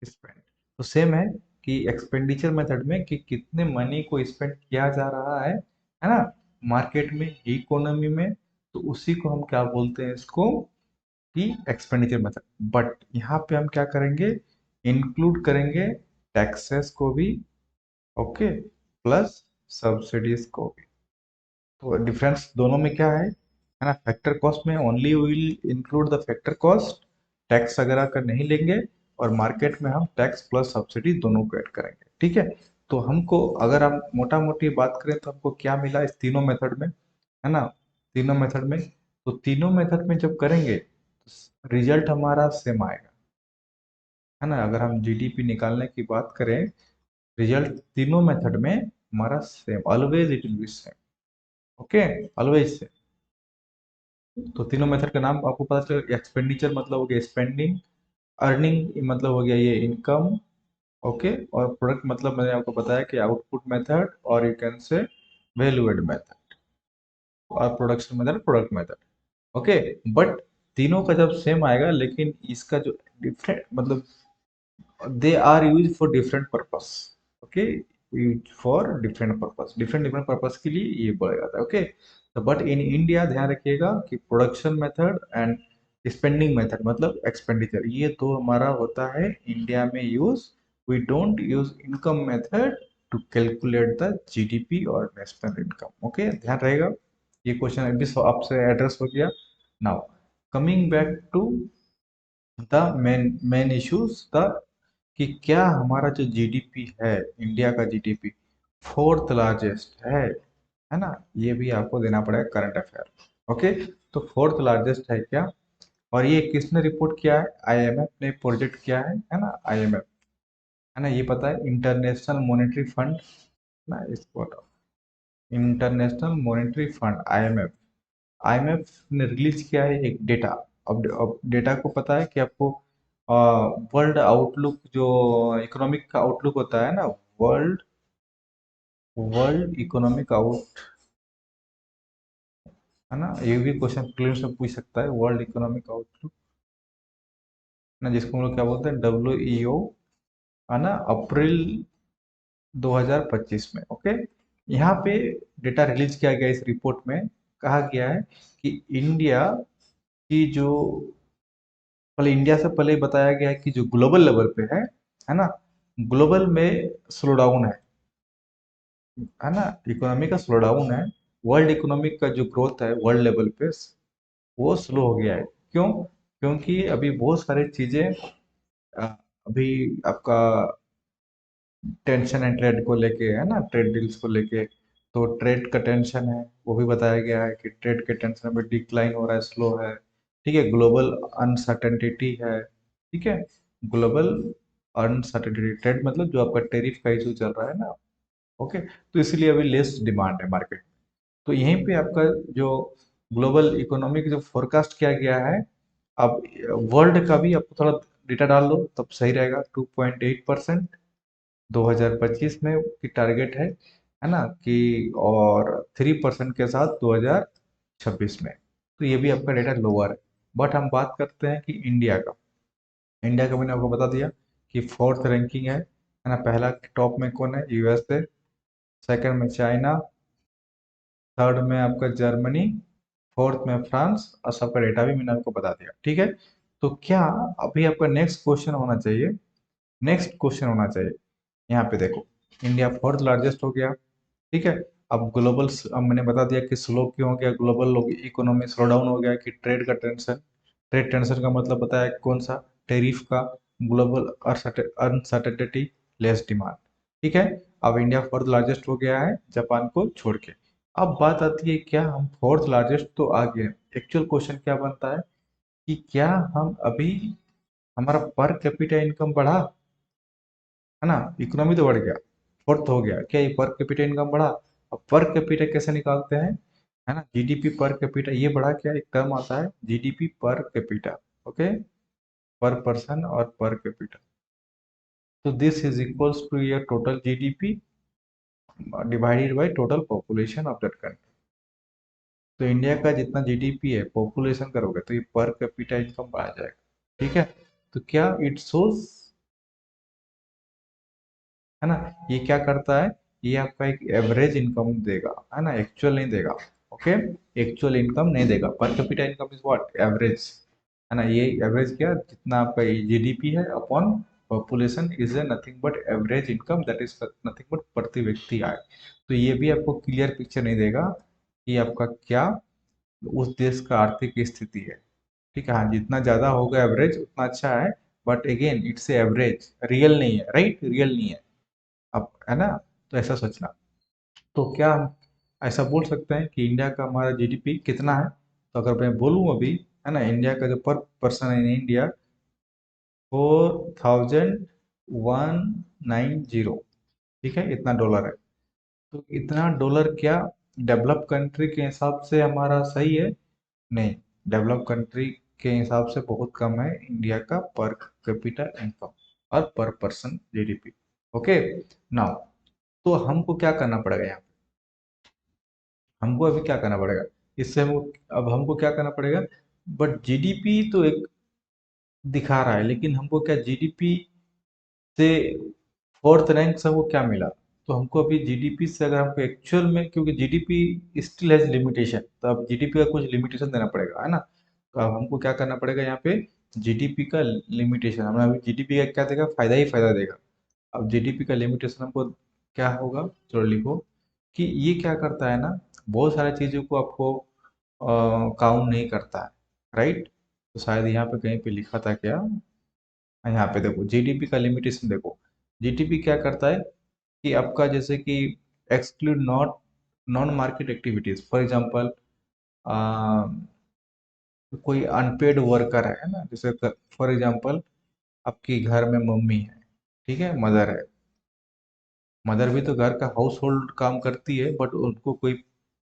spend. तो सेम है कि एक्सपेंडिचर मेथड में कि कितने मनी को स्पेंड किया जा रहा है ना, मार्केट में, इकोनॉमी में, तो उसी को हम क्या बोलते हैं इसको कि एक्सपेंडिचर मेथड। बट यहाँ पे हम क्या करेंगे, इंक्लूड करेंगे टैक्सेस को भी, ओके, प्लस सब्सिडीज को भी। तो डिफरेंस दोनों में क्या है ना, फैक्टर कॉस्ट में only will include the factor cost, tax वगैरह का नहीं लेंगे, और मार्केट में हम टैक्स प्लस सब्सिडी दोनों को ऐड करेंगे। ठीक है, तो हमको अगर हम मोटा मोटी बात करें तो हमको क्या मिला इस तीनों मेथड में, है ना, तीनों मेथड में, तो तीनों मेथड में जब करेंगे तो रिजल्ट हमारा सेम आएगा, है ना। अगर हम जीडीपी निकालने की बात करें, रिजल्ट तीनों मेथड में हमारा same, always it will be same. Okay, always. तो तीनों मेथड का नाम आपको पता चल, एक्सपेंडिचर मतलब हो गया स्पेंडिंग, अर्निंग मतलब हो गया ये इनकम, ओके, और प्रोडक्ट मतलब मैंने आपको बताया कि आउटपुट मेथड, और you can say value add method, और production method, product method. Okay, but तीनों का जब सेम आएगा, लेकिन इसका जो डिफरेंट मतलब they are use for different purpose. Okay, use for different different purpose के लिए ये बोला जाता है। ओके, तो बट इन इंडिया ध्यान रखिएगा कि production method and spending method मतलब एक्सपेंडिचर, ये तो हमारा होता है इंडिया में use. We don't use income method to calculate the GDP और नेशनल इनकम। ओके, ध्यान रहेगा। ये क्वेश्चन अभी आपसे एड्रेस हो गया। Now coming back to the main issues the कि क्या हमारा जो जीडीपी है, इंडिया का जीडीपी फोर्थ लार्जेस्ट है ना। ये भी आपको देना पड़ेगा करंट अफेयर। ओके, तो फोर्थ लार्जेस्ट है क्या, और ये किसने रिपोर्ट किया है, आईएमएफ ने प्रोजेक्ट किया है ना। आईएमएफ है ना, ये पता है इंटरनेशनल मॉनेटरी फंड ना, इसको international monetary fund IMF. IMF ने रिलीज किया है एक डेटा। अब डेटा को पता है कि आपको वर्ल्ड आउटलुक जो इकोनॉमिक का आउटलुक होता है ना, वर्ल्ड वर्ल्ड इकोनॉमिक आउट है ना, ये भी क्वेश्चन क्लियर से पूछ सकता है, वर्ल्ड इकोनॉमिक आउटलुक ना, जिसको हम लोग क्या बोलते हैं, डब्ल्यू है ना, अप्रैल 2025 में। ओके, यहाँ पे डेटा रिलीज किया गया, इस रिपोर्ट में कहा गया है कि इंडिया की जो, पहले इंडिया से पहले बताया गया है कि जो ग्लोबल लेवल पे है ना, ग्लोबल में स्लो डाउन है ना, इकोनॉमी का स्लो डाउन है। वर्ल्ड इकोनॉमिक का जो ग्रोथ है वर्ल्ड लेवल पे वो स्लो हो गया है। क्यों? क्योंकि अभी बहुत सारी चीजें अभी आपका टेंशन है ट्रेड को लेके, है ना, ट्रेड डील्स को लेके। तो ट्रेड का टेंशन है, वो भी बताया गया है कि ट्रेड के टेंशन में डिक्लाइन हो रहा है, स्लो है। ठीक है, ग्लोबल अनसर्टेनिटी है। ठीक है, ग्लोबल अनसर्टेनिटी, ट्रेड मतलब जो आपका टेरिफ का इशू चल रहा है ना। ओके, तो इसलिए अभी लेस डिमांड है मार्केट। तो यहीं पे आपका जो ग्लोबल इकोनॉमिक जो फोरकास्ट किया गया है, अब वर्ल्ड का भी आपको थोड़ा डेटा डाल लो तब सही रहेगा। 2.8% 2025 में की टारगेट है ना कि, और 3% के साथ 2026 में। तो ये भी आपका डेटा लोअर है। बट हम बात करते हैं कि इंडिया का। इंडिया का मैंने आपको बता दिया कि फोर्थ रैंकिंग है ना। पहला टॉप में कौन है, यूएसए। सेकंड में चाइना। थर्ड में आपका जर्मनी। फोर्थ में फ्रांस। और सबका डेटा भी मैंने आपको बता दिया। ठीक है, तो क्या अभी आपका नेक्स्ट क्वेश्चन होना चाहिए, नेक्स्ट क्वेश्चन होना चाहिए, यहाँ पे देखो, इंडिया फोर्थ लार्जेस्ट हो गया। ठीक है, अब ग्लोबल, अब मैंने बता दिया कि स्लो क्यों हो गया, ग्लोबल इकोनॉमी स्लो डाउन हो गया कि ट्रेड का टेंशन। ट्रेड टेंशन का मतलब पता है कौन सा, टेरिफ का, ग्लोबल अनसर्टेनिटी, लेस डिमांड। ठीक है, अब इंडिया फोर्थ लार्जेस्ट हो गया है जापान को छोड़ के। अब बात आती है क्या हम फोर्थ लार्जेस्ट तो आ गए, एक्चुअल क्वेश्चन क्या बनता है कि क्या हम अभी, हमारा पर कैपिटा इनकम बढ़ा, है ना, इकोनॉमी तो बढ़ गया, फोर्थ हो गया, क्या ये पर कैपिटा इनकम बढ़ा। अब पर कैपिटा कैसे निकालते हैं, है ना, जीडीपी पर कैपिटा, ये बढ़ा क्या, एक टर्म आता है जीडीपी पर कैपिटा। ओके, पर पर्सन और पर कैपिटा। तो this is equals to your total GDP divided by total population of that country. तो इंडिया का जितना जीडीपी है पॉपुलेशन करोगे तो ये पर कैपिटा इनकम बढ़ जाएगा। ठीक है, तो क्या इट शोज, है ना, ये क्या करता है, ये आपका एक एवरेज इनकम देगा, है ना, एक्चुअल नहीं देगा। ओके, एक्चुअल इनकम नहीं देगा, per capita income is what, average, है ना। ये एवरेज क्या, जितना आपका जीडीपी है upon population is a nothing but average income, that is nothing but प्रति व्यक्ति आय। तो ये भी आपको क्लियर पिक्चर नहीं देगा कि आपका क्या उस देश का आर्थिक स्थिति है। ठीक है, हाँ, जितना ज्यादा होगा एवरेज उतना अच्छा है, but again it's average, real नहीं है, राइट, रियल नहीं है। अब है ना, तो ऐसा सोचना। तो क्या हम ऐसा बोल सकते हैं कि इंडिया का हमारा जीडीपी कितना है, तो अगर मैं बोलूँ अभी, है ना, इंडिया का जो पर पर्सन इन इंडिया 4190, ठीक है, इतना डॉलर है। तो इतना डॉलर क्या डेवलप कंट्री के हिसाब से हमारा सही है, नहीं, डेवलप कंट्री के हिसाब से बहुत कम है इंडिया का पर कैपिटा इनकम और पर पर्सन जीडीपी। ओके, नाउ तो हमको क्या करना पड़ेगा यहाँ, हमको अभी क्या करना पड़ेगा, इससे हमको, अब हमको क्या करना पड़ेगा, बट जीडीपी तो एक दिखा रहा है, लेकिन हमको क्या जीडीपी से फोर्थ रैंक से हमको क्या मिला, तो हमको अभी जीडीपी से अगर हमको एक्चुअल में, क्योंकि जीडीपी स्टिल हैज लिमिटेशन, तो अब जीडीपी का कुछ लिमिटेशन देना पड़ेगा, है ना। तो अब हमको क्या करना पड़ेगा यहाँ पे, जीडीपी का लिमिटेशन हमें अभी जीडीपी का क्या देगा, फायदा ही फायदा देगा। अब जीडीपी का लिमिटेशन हमको क्या होगा, चलो लिखो कि ये क्या करता है ना, बहुत सारी चीज़ों को आपको काउंट नहीं करता है, राइट। तो शायद यहाँ पे कहीं पे लिखा था क्या, यहाँ पे देखो जीडीपी का लिमिटेशन देखो, जीडीपी क्या करता है कि आपका जैसे कि exclude not non market activities, for example कोई अनपेड वर्कर है ना, जैसे फॉर एग्जांपल आपकी घर में मम्मी है, ठीक है, मदर है, मदर भी तो घर का हाउस होल्ड काम करती है, बट उनको कोई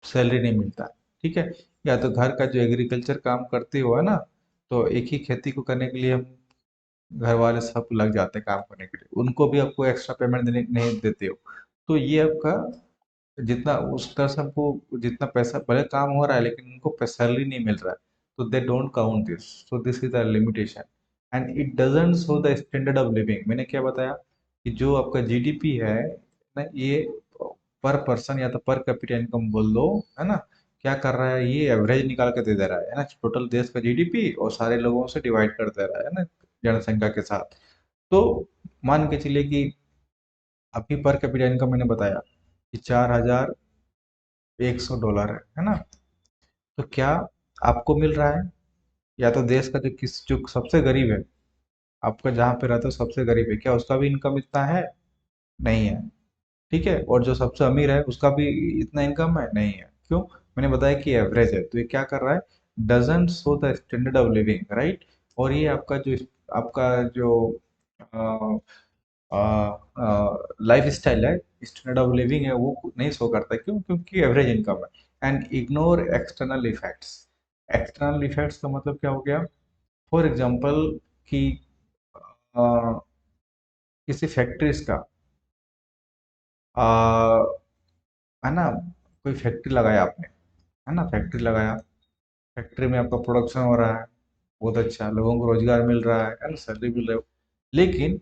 सैलरी नहीं मिलता, ठीक है। या तो घर का जो एग्रीकल्चर काम करते हो, है ना, तो एक ही खेती को करने के लिए हम घर वाले सब लग जाते हैं काम करने के लिए, उनको भी आपको एक्स्ट्रा पेमेंट देने नहीं देते हो। तो ये आपका जितना उस तरह से हमको जितना पैसा भले काम हो रहा है, लेकिन उनको सैलरी नहीं मिल रहा है, तो they don't count this, so this is the limitation. And it doesn't show the standard of living. मैंने क्या बताया कि जो आपका जीडीपी है ना, ये पर पर्सन या तो पर कैपिटा इनकम बोल दो, है ना, क्या कर रहा है, ये एवरेज निकाल के दे दे रहा है ना, टोटल देश का जीडीपी और सारे लोगों से डिवाइड कर दे रहा है ना, जनसंख्या के साथ। तो मान के चलिए कि अभी पर कैपिटा इनकम मैंने बताया कि 4100 डॉलर है ना। तो क्या आपको मिल रहा है, या तो देश का जो सबसे गरीब है, आपका जहाँ पे रहता है सबसे गरीब है, क्या उसका भी इनकम इतना है, नहीं है, ठीक है। और जो सबसे अमीर है उसका भी इतना इनकम है, नहीं है, क्यों, मैंने बताया कि एवरेज है। तो ये क्या कर रहा है, doesn't show the standard of living, right. और ये आपका जो लाइफ स्टाइल है, स्टैंडर्ड ऑफ लिविंग है, वो नहीं शो करता, क्यों, क्योंकि एवरेज इनकम है। And ignore external effects. External effects का मतलब क्या हो गया, फॉर एग्जांपल कि अ, किसी फैक्ट्रीज का है ना, कोई फैक्ट्री लगाया आपने, है ना, फैक्ट्री लगाया, फैक्ट्री में आपका प्रोडक्शन हो रहा है, बहुत अच्छा, लोगों को रोजगार मिल रहा है ना, सैलरी मिल रहा है, लेकिन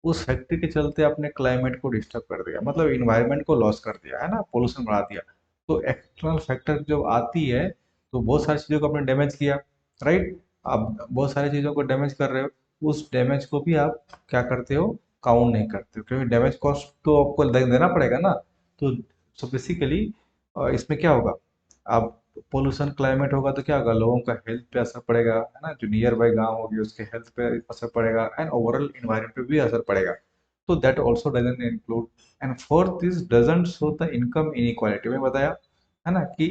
उस फैक्ट्री के चलते आपने क्लाइमेट को डिस्टर्ब कर दिया, मतलब इन्वायरमेंट को लॉस कर दिया, है ना, पोल्यूशन बढ़ा दिया। तो एक्सटर्नल फैक्टर जब आती है, तो बहुत सारी चीज़ों को आपने डैमेज किया, राइट। आप बहुत सारी चीज़ों को डैमेज कर रहे हो, उस डैमेज को भी आप क्या करते हो, काउंट नहीं करते हो, क्योंकि डैमेज कॉस्ट तो आपको देना पड़ेगा ना। तो सो बेसिकली इसमें क्या होगा, आप पोल्यूशन क्लाइमेट होगा तो क्या होगा, लोगों का हेल्थ पे असर पड़ेगा, है ना, जो नियर बाई गांव होगी उसके हेल्थ पे असर पड़ेगा, एंड ओवरऑल इन्वायरमेंट पे भी असर पड़ेगा। तो that also doesn't include. And fourth this doesn't show the income inequality, मैं बताया है ना कि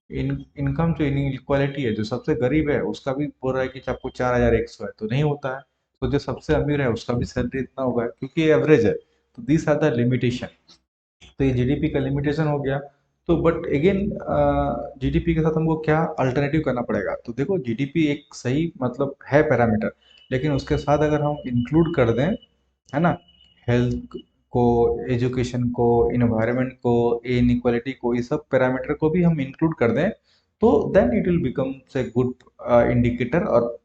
इनकम जो इनइक्वालिटी है, जो सबसे गरीब है उसका भी बोल रहा है कि आपको 4100 है, तो नहीं होता है। तो जो सबसे अमीर है उसका भी सैलरी इतना होगा, क्योंकि ये एवरेज है। तो दिस आर द लिमिटेशन। तो ये जीडीपी का लिमिटेशन हो गया। तो बट अगेन जीडीपी के साथ हमको क्या अल्टरनेटिव करना पड़ेगा, तो देखो जीडीपी एक सही मतलब है पैरामीटर, लेकिन उसके साथ अगर हम इंक्लूड कर दें, है ना, हेल्थ को, एजुकेशन को, इन्वायरमेंट को, इनइक्वालिटी को, ये सब पैरामीटर को भी हम इंक्लूड कर दें, तो then it will become a good indicator, और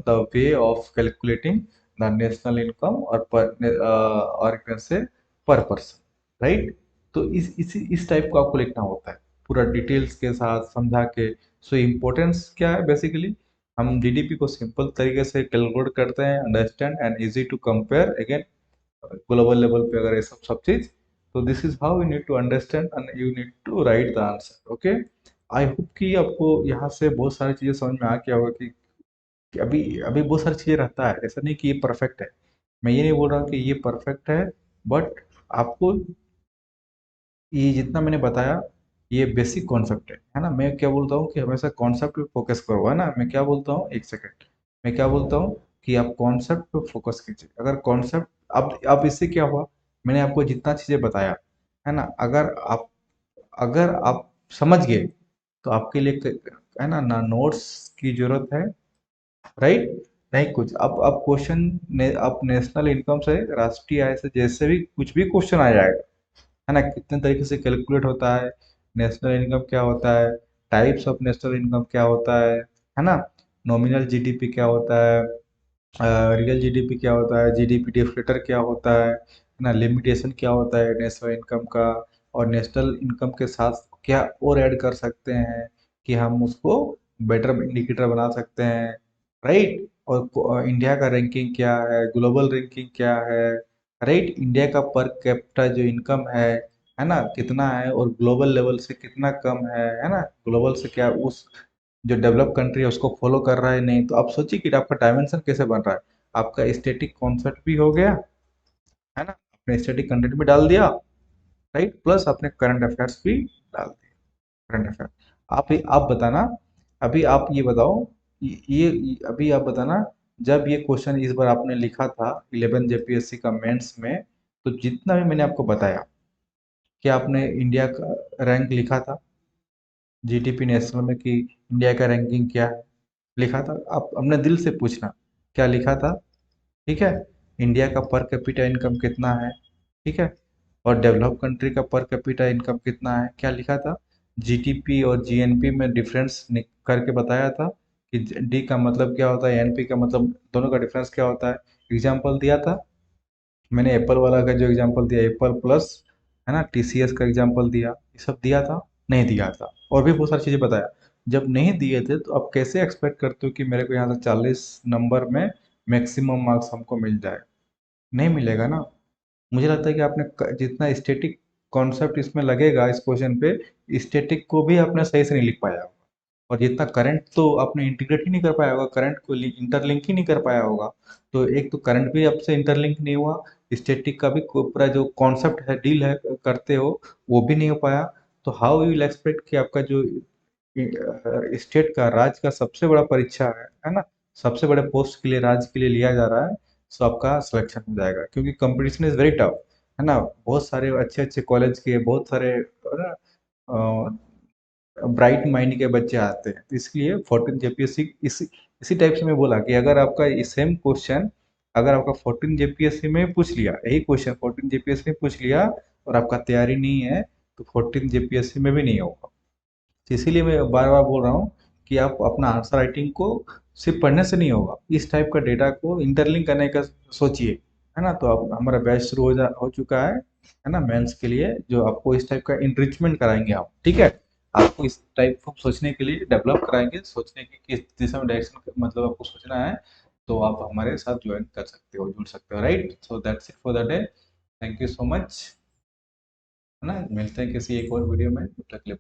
the way of calculating the national income, और कैसे पर पर्सन, राइट। तो इस टाइप को आपको लिखना होता है, पूरा डिटेल्स के साथ समझा के। सो इम्पोर्टेंस क्या है बेसिकली, हम जीडीपी को सिंपल तरीके से कैलकुलेट करते हैं, understand and easy to compare again global level पे अगर ये सब चीज। तो this is how you need to understand and you need to write the answer, okay. I hope कि आपको यहाँ से बहुत सारी चीजें समझ में आ गया होगा कि अभी अभी बहुत सारी चीजें रहता है, ऐसा नहीं कि ये परफेक्ट है। मैं ये नहीं बोल रहा हूँ कि ये परफेक्ट है, बट आपको ये जितना मैंने बताया, ये बेसिक कॉन्सेप्ट है ना। मैं क्या बोलता हूँ कि हमेशा कॉन्सेप्ट पे फोकस करो, है ना। मैं क्या बोलता हूँ, एक सेकंड, मैं क्या बोलता हूँ कि आप कॉन्सेप्ट पे फोकस कीजिए। अगर कॉन्सेप्ट, अब इससे क्या हुआ, मैंने आपको जितना चीजें बताया, है ना, अगर आप समझ गए, तो आपके लिए है ना, ना नोट्स की जरूरत है, राइट, नहीं कुछ। अब क्वेश्चन अब नेशनल इनकम से, राष्ट्रीय आय से, जैसे भी कुछ भी क्वेश्चन आ जाएगा, है ना, कितने तरीके से कैलकुलेट होता है, नेशनल इनकम क्या होता है, टाइप्स ऑफ नेशनल इनकम क्या होता है ना, नॉमिनल जीडीपी क्या होता है, रियल जीडीपी क्या होता है, जीडीपी डिफ्लेटर क्या होता है, ना लिमिटेशन क्या होता है नेशनल इनकम का, और नेशनल इनकम के साथ क्या और ऐड कर सकते हैं कि हम उसको बेटर इंडिकेटर बना सकते हैं, राइट। और इंडिया का रैंकिंग क्या है, ग्लोबल रैंकिंग क्या है, राइट। इंडिया का पर कैपिटा जो इनकम है ना, कितना है, और ग्लोबल लेवल से कितना कम है ना, ग्लोबल से क्या उस जो डेवलप कंट्री है उसको फॉलो कर रहा है नहीं। तो आप सोचिए कि आपका डायमेंशन कैसे बन रहा है। आपका स्टैटिक कॉन्सेप्ट भी हो गया, है ना, आपने स्टैटिक कंटेंट भी डाल दिया, राइट, प्लस आपने करंट अफेयर्स भी डाल दिए। करंट अफेयर आप बताना, अभी आप ये बताओ, अभी आप बताना, जब ये क्वेश्चन इस बार आपने लिखा था 11 जेपीएससी का मेंस में, तो जितना भी मैंने आपको बताया, क्या आपने इंडिया का रैंक लिखा था जीडीपी नेशनल में कि इंडिया का रैंकिंग क्या है, लिखा था? आप अपने दिल से पूछना, क्या लिखा था, ठीक है। इंडिया का पर कैपिटा इनकम कितना है, ठीक है, और डेवलप कंट्री का पर कैपिटा इनकम कितना है, क्या लिखा था। जीटीपी और जीएनपी में डिफरेंस करके बताया था कि डी का मतलब क्या होता है, एनपी का मतलब, दोनों का डिफरेंस क्या होता है, एग्जाम्पल दिया था। मैंने एप्पल वाला का जो एग्जांपल दिया, एप्पल प्लस, है ना, टीसीएस का एग्जांपल दिया, ये सब दिया था, नहीं दिया था, और भी बहुत सारी चीज़ें बताया। जब नहीं दिए थे तो आप कैसे एक्सपेक्ट करते हो कि मेरे को यहाँ से 40 नंबर में मैक्सिमम मार्क्स हमको मिल जाए? नहीं मिलेगा ना। मुझे लगता है कि आपने जितना स्टैटिक कॉन्सेप्ट इसमें लगेगा इस क्वेश्चन पे, स्टैटिक को भी आपने सही से नहीं लिख पाया होगा, और जितना करंट तो आपने इंटीग्रेट ही नहीं कर पाया होगा, करंट को इंटरलिंक ही नहीं कर पाया होगा। तो एक तो करंट भी आपसे इंटरलिंक नहीं हुआ, स्टैटिक का भी पूरा जो कॉन्सेप्ट है, डील है करते हो, वो भी नहीं हो पाया। तो हाउ यू विल एक्सपेक्ट कि आपका जो स्टेट का, राज्य का सबसे बड़ा परीक्षा है ना, सबसे बड़े पोस्ट के लिए राज्य के लिए लिया जा रहा है, सो आपका सिलेक्शन हो जाएगा, क्योंकि कंपटीशन इज वेरी टफ, है ना। बहुत सारे अच्छे अच्छे कॉलेज के, बहुत सारे, है ना, ब्राइट माइंड के बच्चे आते हैं। तो इसलिए 14 जेपीएससी इसी टाइप से मैं बोला कि अगर आपका सेम क्वेश्चन, अगर आपका 14 जेपीएससी में पूछ लिया, यही क्वेश्चन 14 जेपीएससी में पूछ लिया, और आपका तैयारी नहीं है, तो 14 जेपीएससी में भी नहीं होगा। तो इसीलिए मैं बार बार बोल रहा हूँ कि आप अपना आंसर राइटिंग को सिर्फ पढ़ने से नहीं होगा, इस टाइप का डेटा को इंटरलिंक करने का सोचिए, है ना। तो अब हमारा बैच शुरू हो चुका है ना, मेंस के लिए, जो आपको इस टाइप का इंट्रिचमेंट कराएंगे हम, ठीक है। आपको इस टाइप को सोचने के लिए डेवलप कराएंगे, सोचने की किस दिशा में डायरेक्शन मतलब आपको सोचना है। तो आप हमारे साथ ज्वाइन कर सकते हो, जुड़ सकते हो, right. So that's it for the day. Thank you so much, है ना। मिलते हैं किसी एक और वीडियो में, तब तक के लिए